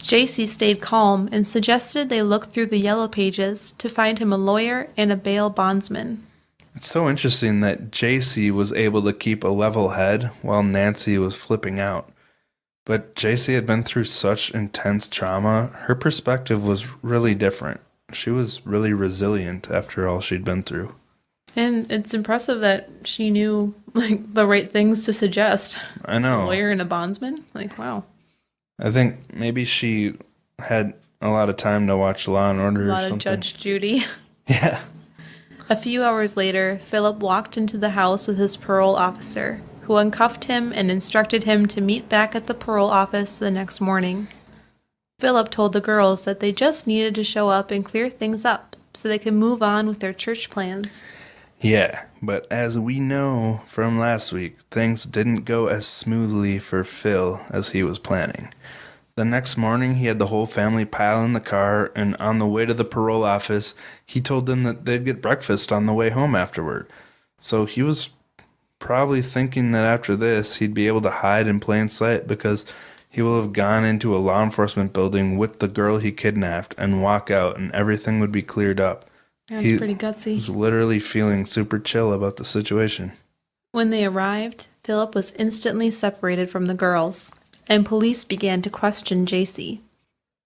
Jaycee stayed calm and suggested they look through the yellow pages to find him a lawyer and a bail bondsman. It's so interesting that Jaycee was able to keep a level head while Nancy was flipping out. But Jaycee had been through such intense trauma, her perspective was really different. She was really resilient after all she'd been through. And it's impressive that she knew, like, the right things to suggest. I know. A lawyer and a bondsman? Like, wow. I think maybe she had a lot of time to watch Law and Order A or lot of something. Judge Judy. Yeah. A few hours later, Philip walked into the house with his parole officer, who uncuffed him and instructed him to meet back at the parole office the next morning. Philip told the girls that they just needed to show up and clear things up so they could move on with their church plans. Yeah, but as we know from last week, things didn't go as smoothly for Phil as he was planning. The next morning, he had the whole family pile in the car, and on the way to the parole office, he told them that they'd get breakfast on the way home afterward. So he was probably thinking that after this, he'd be able to hide in plain sight because he will have gone into a law enforcement building with the girl he kidnapped and walk out, and everything would be cleared up. That's pretty gutsy. He was literally feeling super chill about the situation. When they arrived, Philip was instantly separated from the girls, and police began to question Jaycee.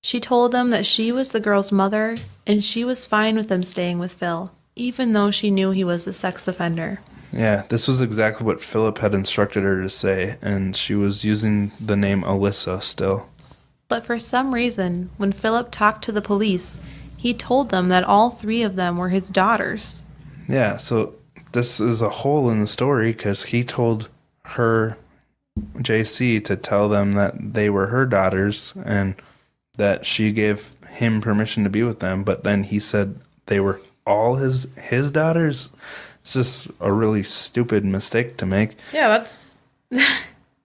She told them that she was the girl's mother, and she was fine with them staying with Phil, even though she knew he was a sex offender. Yeah, this was exactly what Philip had instructed her to say, and she was using the name Alyssa still. But for some reason, when Philip talked to the police, he told them that all three of them were his daughters. Yeah, so this is a hole in the story because he told her, Jaycee, to tell them that they were her daughters and that she gave him permission to be with them, but then he said they were all his daughters. It's just a really stupid mistake to make. Yeah, that's...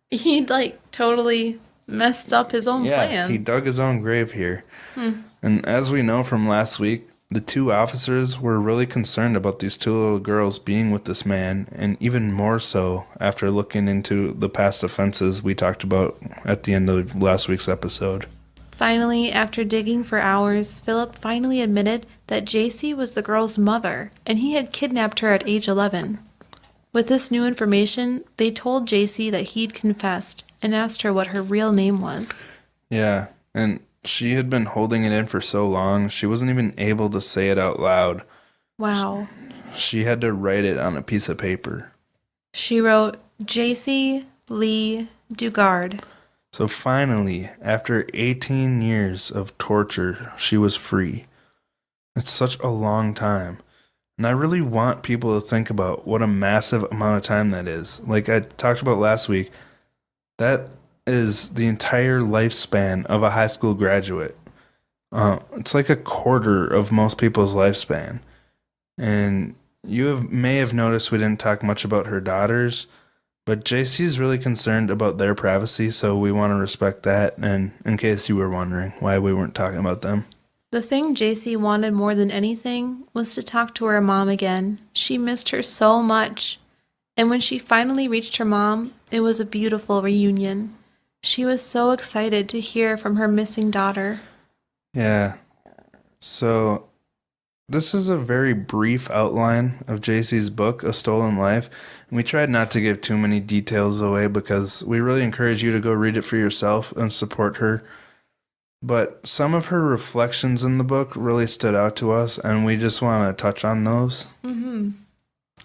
he, totally messed up his own plan. Yeah, he dug his own grave here. And as we know from last week, the two officers were really concerned about these two little girls being with this man, and even more so after looking into the past offenses we talked about at the end of last week's episode. Finally, after digging for hours, Philip finally admitted that Jaycee was the girl's mother, and he had kidnapped her at age 11. With this new information, they told Jaycee that he'd confessed and asked her what her real name was. Yeah, and she had been holding it in for so long, she wasn't even able to say it out loud. Wow. She had to write it on a piece of paper. She wrote, Jaycee Lee Dugard. So finally, after 18 years of torture, she was free. It's such a long time. And I really want people to think about what a massive amount of time that is. Like I talked about last week, that is the entire lifespan of a high school graduate. It's like a quarter of most people's lifespan. And may have noticed we didn't talk much about her daughters, but Jaycee's really concerned about their privacy, so we want to respect that, and in case you were wondering why we weren't talking about them. The thing Jaycee wanted more than anything was to talk to her mom again. She missed her so much. And when she finally reached her mom, it was a beautiful reunion. She was so excited to hear from her missing daughter. Yeah. So, this is a very brief outline of Jaycee's book, A Stolen Life. And we tried not to give too many details away because we really encourage you to go read it for yourself and support her. But some of her reflections in the book really stood out to us, and we just want to touch on those.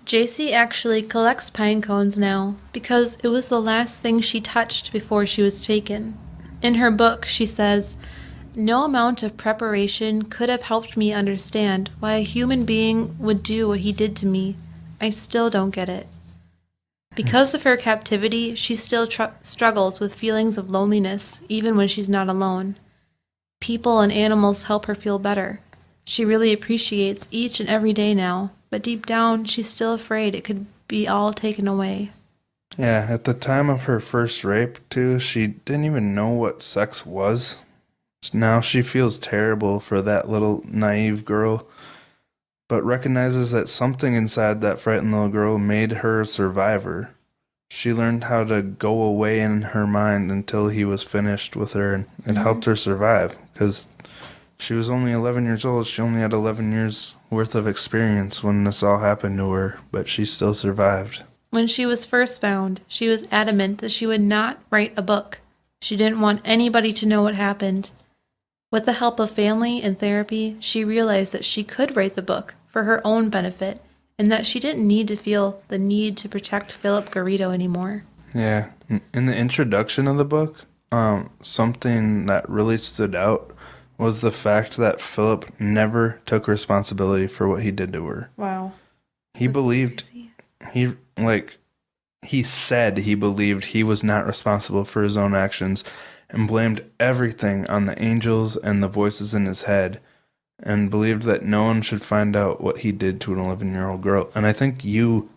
Jaycee actually collects pine cones now because it was the last thing she touched before she was taken. In her book, she says, "No amount of preparation could have helped me understand why a human being would do what he did to me. I still don't get it." Because of her captivity, she still struggles with feelings of loneliness, even when she's not alone. People and animals help her feel better. She really appreciates each and every day now, but deep down, she's still afraid it could be all taken away. Yeah, at the time of her first rape, too, she didn't even know what sex was. Now she feels terrible for that little naive girl, but recognizes that something inside that frightened little girl made her a survivor. She learned how to go away in her mind until he was finished with her, and it helped her survive, because she was only 11 years old. She only had 11 years worth of experience when this all happened to her, but she still survived. When she was first found, she was adamant that she would not write a book. She didn't want anybody to know what happened. With the help of family and therapy, she realized that she could write the book for her own benefit, and that she didn't need to feel the need to protect Philip Garrido anymore. Yeah, in the introduction of the book, something that really stood out was the fact that Philip never took responsibility for what he did to her. Wow. He believed he said he believed he was not responsible for his own actions and blamed everything on the angels and the voices in his head and believed that no one should find out what he did to an 11-year-old girl. And I think you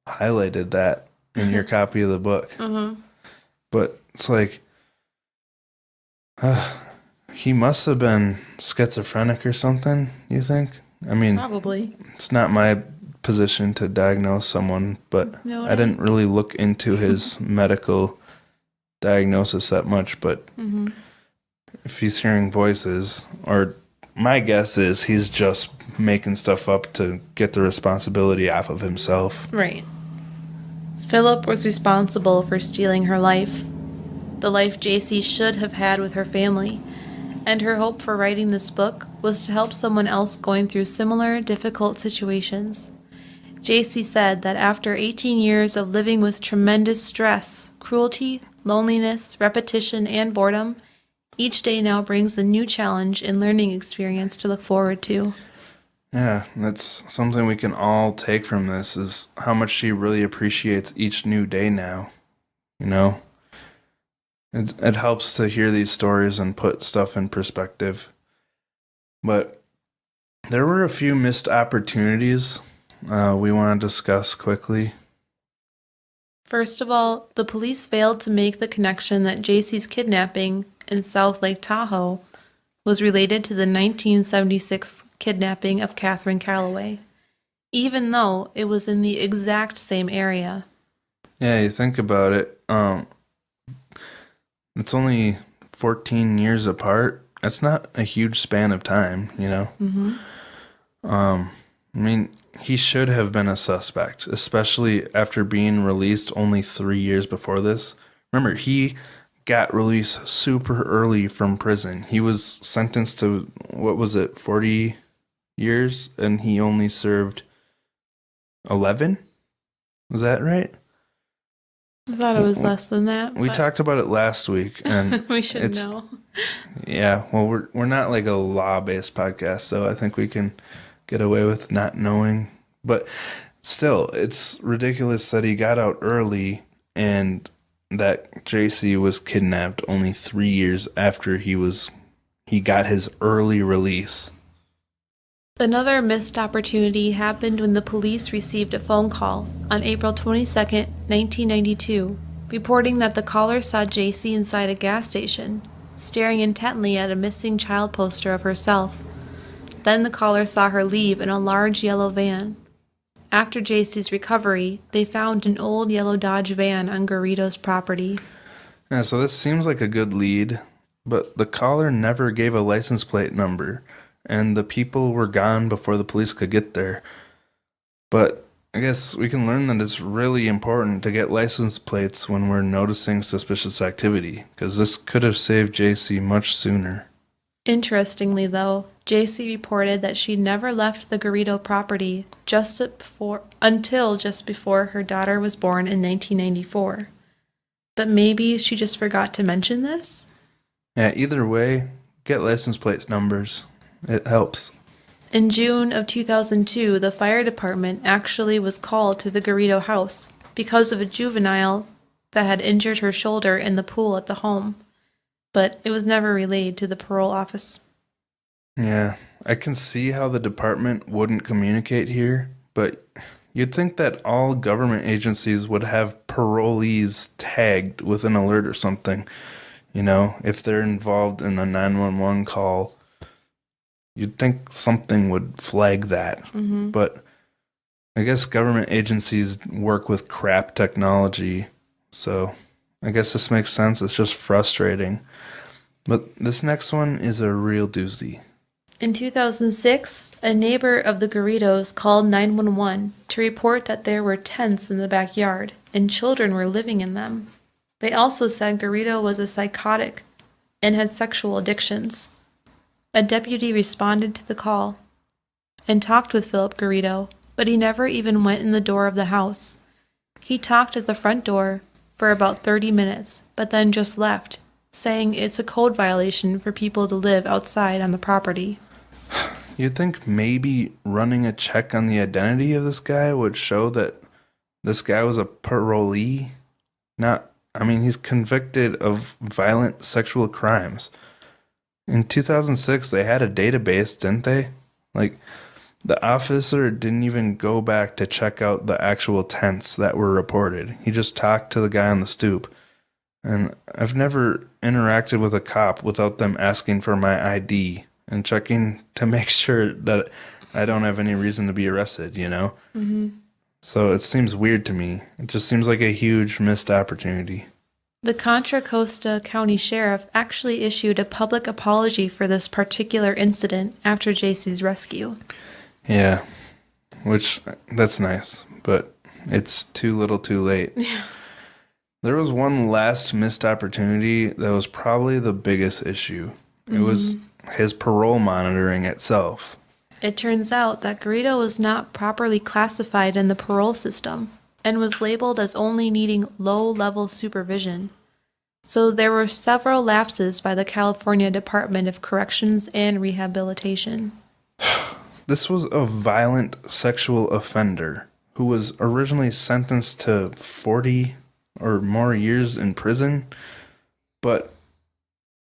highlighted that in your copy of the book. Mm-hmm. But it's like, he must have been schizophrenic or something, you think? I mean, Probably. it's not my position to diagnose someone, but No, I didn't really look into his medical diagnosis that much. But if he's hearing voices, or my guess is he's just making stuff up to get the responsibility off of himself. Right. Philip was responsible for stealing her life, the life Jaycee should have had with her family, and her hope for writing this book was to help someone else going through similar difficult situations. Jaycee said that after 18 years of living with tremendous stress, cruelty, loneliness, repetition, and boredom, each day now brings a new challenge and learning experience to look forward to. Yeah, that's something we can all take from this, is how much she really appreciates each new day now. You know? It helps to hear these stories and put stuff in perspective. But there were a few missed opportunities we want to discuss quickly. First of all, the police failed to make the connection that Jaycee's kidnapping in South Lake Tahoe was related to the 1976 kidnapping of Catherine Calloway, even though it was in the exact same area. Yeah, you think about it. It's only 14 years apart. That's not a huge span of time, you know? Mm-hmm. I mean, he should have been a suspect, especially after being released only 3 years before this. Remember, he got released super early from prison. He was sentenced to, 40 years, and he only served 11? Was that right? I thought it was less than that. We talked about it last week, and we should know. Yeah, well, we're not like a law-based podcast, so I think we can get away with not knowing. But still, it's ridiculous that he got out early and that Jaycee was kidnapped only 3 years after he got his early release. Another missed opportunity happened when the police received a phone call on April 22, 1992, reporting that the caller saw Jaycee inside a gas station, staring intently at a missing child poster of herself. Then the caller saw her leave in a large yellow van. After Jaycee's recovery, they found an old yellow Dodge van on Garrido's property. Yeah, so this seems like a good lead, but the caller never gave a license plate number, and the people were gone before the police could get there. But I guess we can learn that it's really important to get license plates when we're noticing suspicious activity, because this could have saved Jaycee much sooner. Interestingly, though, Jaycee reported that she never left the Garrido property until just before her daughter was born in 1994. But maybe she just forgot to mention this? Yeah, either way, get license plate numbers. It helps. In June of 2002, the fire department actually was called to the Garrido house because of a juvenile that had injured her shoulder in the pool at the home, but it was never relayed to the parole office. Yeah, I can see how the department wouldn't communicate here, but you'd think that all government agencies would have parolees tagged with an alert or something. You know, if they're involved in a 911 call, you'd think something would flag that. Mm-hmm. But I guess government agencies work with crap technology, so I guess this makes sense. It's just frustrating. But this next one is a real doozy. In 2006, a neighbor of the Garridos called 911 to report that there were tents in the backyard and children were living in them. They also said Garrido was a psychotic and had sexual addictions. A deputy responded to the call and talked with Philip Garrido, but he never even went in the door of the house. He talked at the front door for about 30 minutes, but then just left, saying it's a code violation for people to live outside on the property. You'd think maybe running a check on the identity of this guy would show that this guy was a parolee. He's convicted of violent sexual crimes. In 2006, they had a database, didn't they? Like, the officer didn't even go back to check out the actual tents that were reported. He just talked to the guy on the stoop. And I've never interacted with a cop without them asking for my ID and checking to make sure that I don't have any reason to be arrested, you know? Mm-hmm. So it seems weird to me. It just seems like a huge missed opportunity. The Contra Costa County Sheriff actually issued a public apology for this particular incident after Jaycee's rescue. Yeah, that's nice, but it's too little too late. Yeah. There was one last missed opportunity that was probably the biggest issue. It was his parole monitoring itself. It turns out that Garrido was not properly classified in the parole system and was labeled as only needing low-level supervision. So there were several lapses by the California Department of Corrections and Rehabilitation. This was a violent sexual offender who was originally sentenced to 40 or more years in prison, but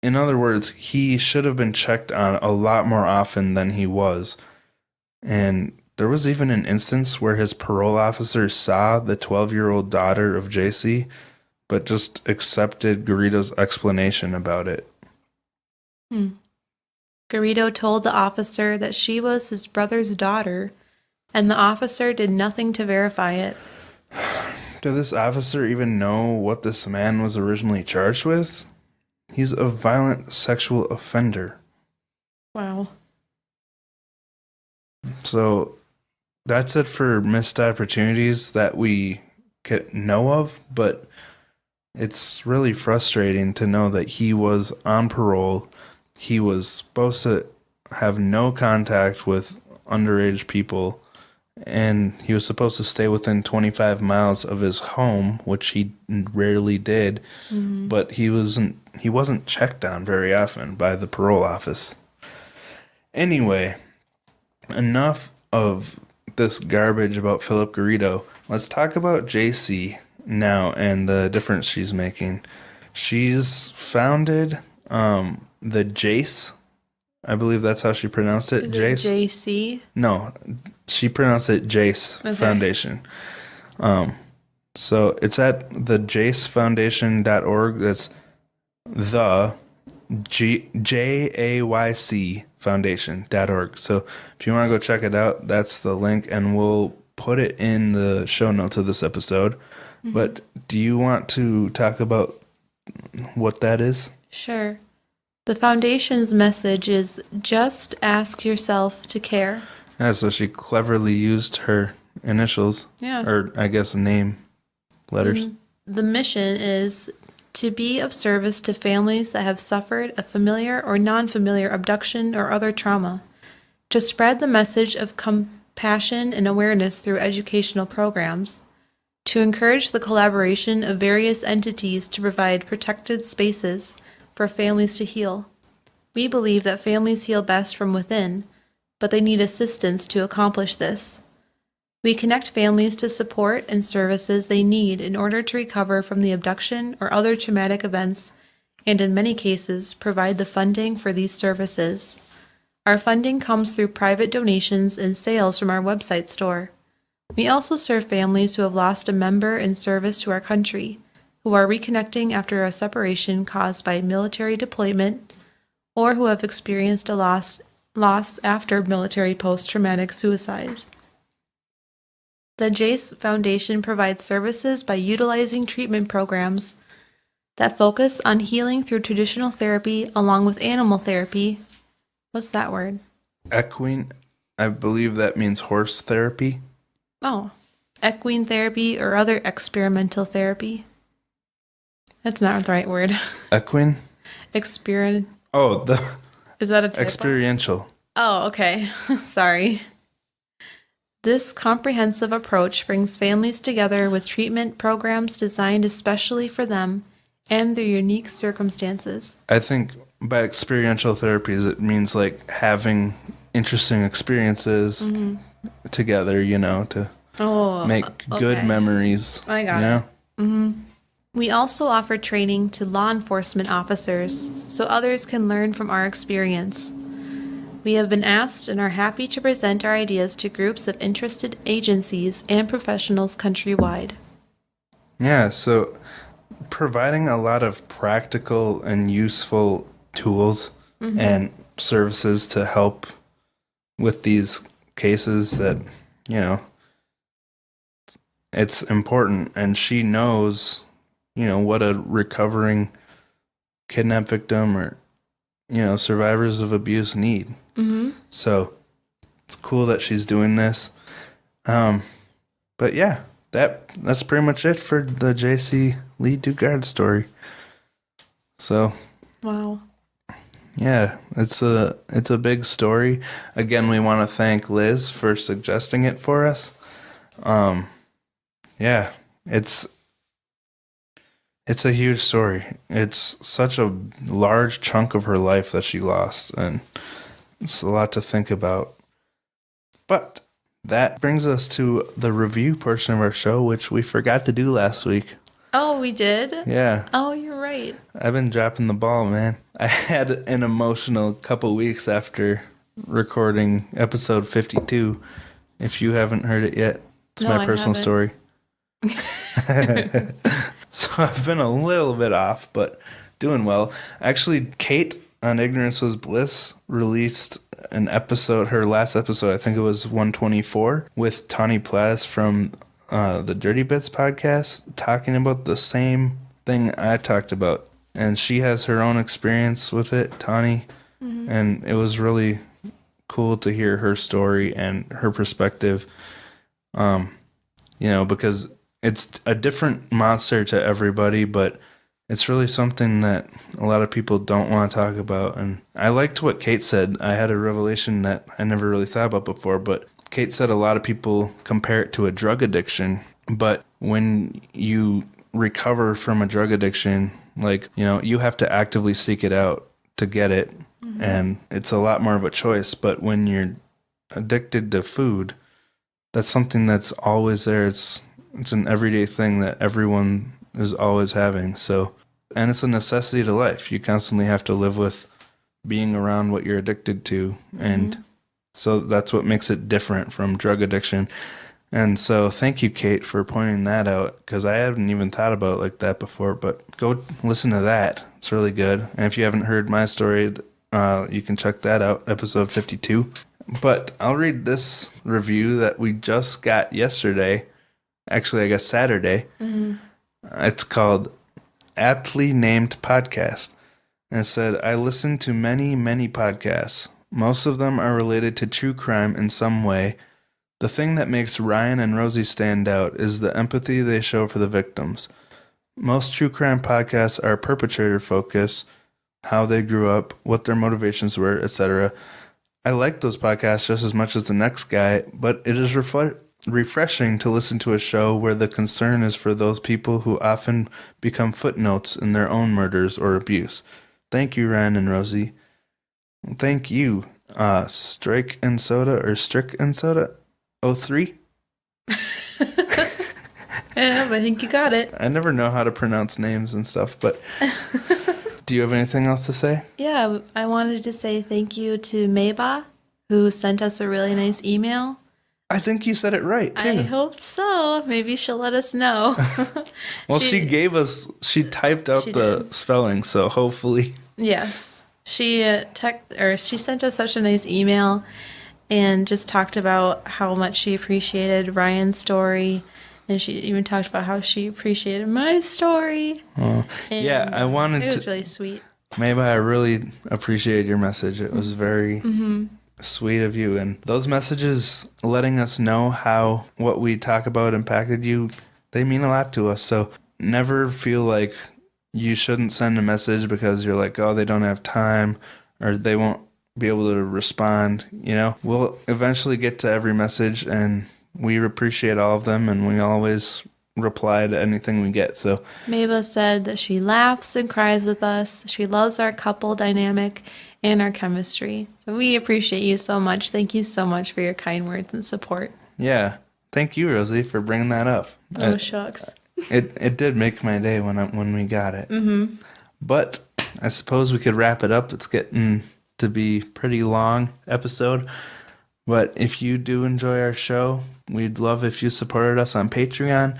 in other words, he should have been checked on a lot more often than he was. And there was even an instance where his parole officer saw the 12-year-old daughter of Jaycee, but just accepted Garrido's explanation about it. Garrido told the officer that she was his brother's daughter, and the officer did nothing to verify it. Does this officer even know what this man was originally charged with? He's a violent sexual offender. Wow. So that's it for missed opportunities that we know of, but it's really frustrating to know that he was on parole. He was supposed to have no contact with underage people, and he was supposed to stay within 25 miles of his home, which he rarely did, but he wasn't checked on very often by the parole office. Anyway, enough of this garbage about Philip Garrido. Let's talk about Jaycee now and the difference she's making. She's founded the Jace, I believe that's how she pronounced it. Is Jace? it JC? No, she pronounced it Jace Foundation. So it's at the jacefoundation.org. That's the JAYC foundation.org. So if you want to go check it out, that's the link, and we'll put it in the show notes of this episode. But do you want to talk about what that is? Sure. The foundation's message is just ask yourself to care. Yeah, so she cleverly used her initials, or I guess name letters. The mission is to be of service to families that have suffered a familiar or non-familiar abduction or other trauma, to spread the message of compassion and awareness through educational programs, to encourage the collaboration of various entities to provide protected spaces for families to heal. We believe that families heal best from within, but they need assistance to accomplish this. We connect families to support and services they need in order to recover from the abduction or other traumatic events, and in many cases, provide the funding for these services. Our funding comes through private donations and sales from our website store. We also serve families who have lost a member in service to our country, who are reconnecting after a separation caused by military deployment, or who have experienced a loss after military post-traumatic suicide. The Jace Foundation provides services by utilizing treatment programs that focus on healing through traditional therapy along with animal therapy. What's that word? Equine, I believe that means horse therapy. Oh, equine therapy or other experimental therapy. That's not the right word. Equine? Oh, the is that a typo? experiential. Oh, okay. Sorry. This comprehensive approach brings families together with treatment programs designed especially for them and their unique circumstances. I think by experiential therapies, it means like having interesting experiences together, to make good okay. memories. I got it. We also offer training to law enforcement officers so others can learn from our experience. We have been asked and are happy to present our ideas to groups of interested agencies and professionals countrywide. Yeah, so providing a lot of practical and useful tools and services to help with these cases that, it's important. And she knows, what a recovering kidnap victim or, survivors of abuse need. So it's cool that she's doing this. But yeah, that's pretty much it for the Jaycee Lee Dugard story. So Wow. yeah, it's a big story. Again, we want to thank Liz for suggesting it for us. Yeah, it's a huge story. It's such a large chunk of her life that she lost, and it's a lot to think about. But that brings us to the review portion of our show, which we forgot to do last week. Oh, we did? Yeah. Oh, you're right. I've been dropping the ball, man. I had an emotional couple weeks after recording episode 52. If you haven't heard it yet, it's No, my I personal haven't. story. So I've been a little bit off, but doing well. Actually, Kate on Ignorance Was Bliss released an episode, her last episode, I think it was 124, with Tawny Plattis from the Dirty Bits podcast, talking about the same thing I talked about. And she has her own experience with it, Tawny. And it was really cool to hear her story and her perspective, because it's a different monster to everybody, but it's really something that a lot of people don't want to talk about. And I liked what Kate said. I had a revelation that I never really thought about before, but Kate said a lot of people compare it to a drug addiction. But when you recover from a drug addiction, you have to actively seek it out to get it. And it's a lot more of a choice. But when you're addicted to food, that's something that's always there. It's an everyday thing that everyone is always having. So, and it's a necessity to life. You constantly have to live with being around what you're addicted to. And so that's what makes it different from drug addiction. And so thank you, Kate, for pointing that out, because I hadn't even thought about it like that before. But go listen to that. It's really good. And if you haven't heard my story, you can check that out, episode 52. But I'll read this review that we just got yesterday. Actually, I guess Saturday. It's called Aptly Named Podcast. And it said, I listen to many, many podcasts. Most of them are related to true crime in some way. The thing that makes Ryan and Rosie stand out is the empathy they show for the victims. Most true crime podcasts are perpetrator focused, how they grew up, what their motivations were, etc. I like those podcasts just as much as the next guy, but it is refreshing to listen to a show where the concern is for those people who often become footnotes in their own murders or abuse. Thank you, Ryan and Rosie. Thank you, Strike and Soda or Strick and Soda 03. Yeah, I think you got it. I never know how to pronounce names and stuff, but do you have anything else to say? Yeah, I wanted to say thank you to Mayba, who sent us a really nice email. I think you said it right, too. I hope so. Maybe she'll let us know. Well, she typed out the spelling, so hopefully. Yes. She sent us such a nice email and just talked about how much she appreciated Ryan's story. And she even talked about how she appreciated my story. Yeah, I wanted to. It was really sweet. Maybe I really appreciated your message. It was very sweet of you. And those messages letting us know how what we talk about impacted you, they mean a lot to us. So never feel like you shouldn't send a message because you're like, oh, they don't have time or they won't be able to respond. We'll eventually get to every message, and we appreciate all of them, and we always reply to anything we get. So Mabel said that she laughs and cries with us. She loves our couple dynamic and our chemistry. So we appreciate you so much. Thank you so much for your kind words and support. yeah, thank you, Rosie, for bringing that up. Oh, shucks. It did make my day when we got it. Mm-hmm. But I suppose we could wrap it up. It's getting to be pretty long episode. But if you do enjoy our show, we'd love if you supported us on Patreon,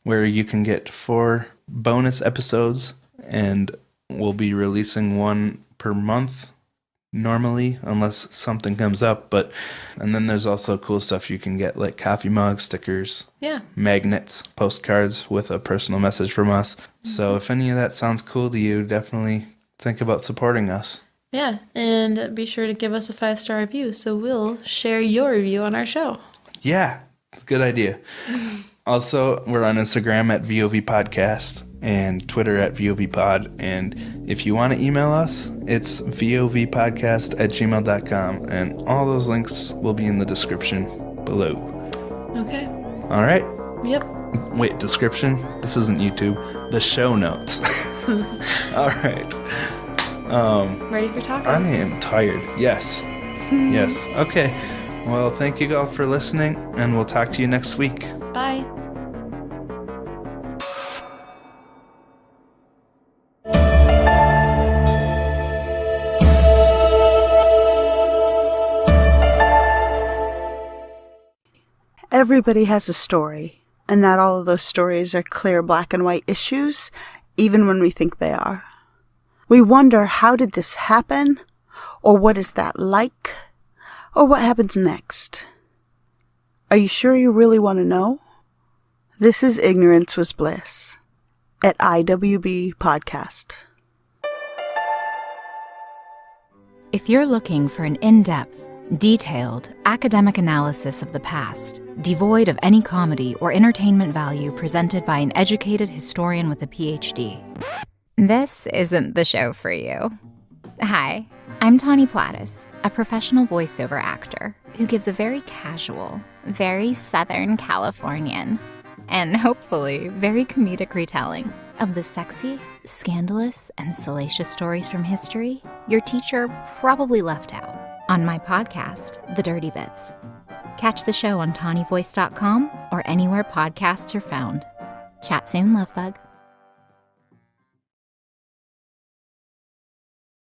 where you can get 4 bonus episodes, and we'll be releasing one per month normally, unless something comes up. And then there's also cool stuff you can get, like coffee mugs, stickers, magnets, postcards with a personal message from us. So if any of that sounds cool to you, definitely think about supporting us. Yeah, and be sure to give us a 5-star review so we'll share your review on our show. Yeah, good idea. Also, we're on Instagram at VOV Podcast and Twitter at VOV Pod. And if you want to email us, it's vovpodcast@gmail.com. And all those links will be in the description below. Okay. All right. Yep. Wait, description? This isn't YouTube. The show notes. All right. Ready for tacos? I am tired. Yes. Yes. Okay. Well, thank you all for listening, and we'll talk to you next week. Bye. Everybody has a story, and not all of those stories are clear black and white issues, even when we think they are. We wonder, how did this happen? Or what is that like? Or what happens next? Are you sure you really want to know? This is Ignorance Was Bliss at IWB Podcast. If you're looking for an in-depth, detailed, academic analysis of the past, devoid of any comedy or entertainment value presented by an educated historian with a PhD, this isn't the show for you. Hi, I'm Tawny Plattis, a professional voiceover actor who gives a very casual, very Southern Californian, and hopefully very comedic retelling of the sexy, scandalous, and salacious stories from history your teacher probably left out on my podcast, The Dirty Bits. Catch the show on TawnyVoice.com or anywhere podcasts are found. Chat soon, Lovebug.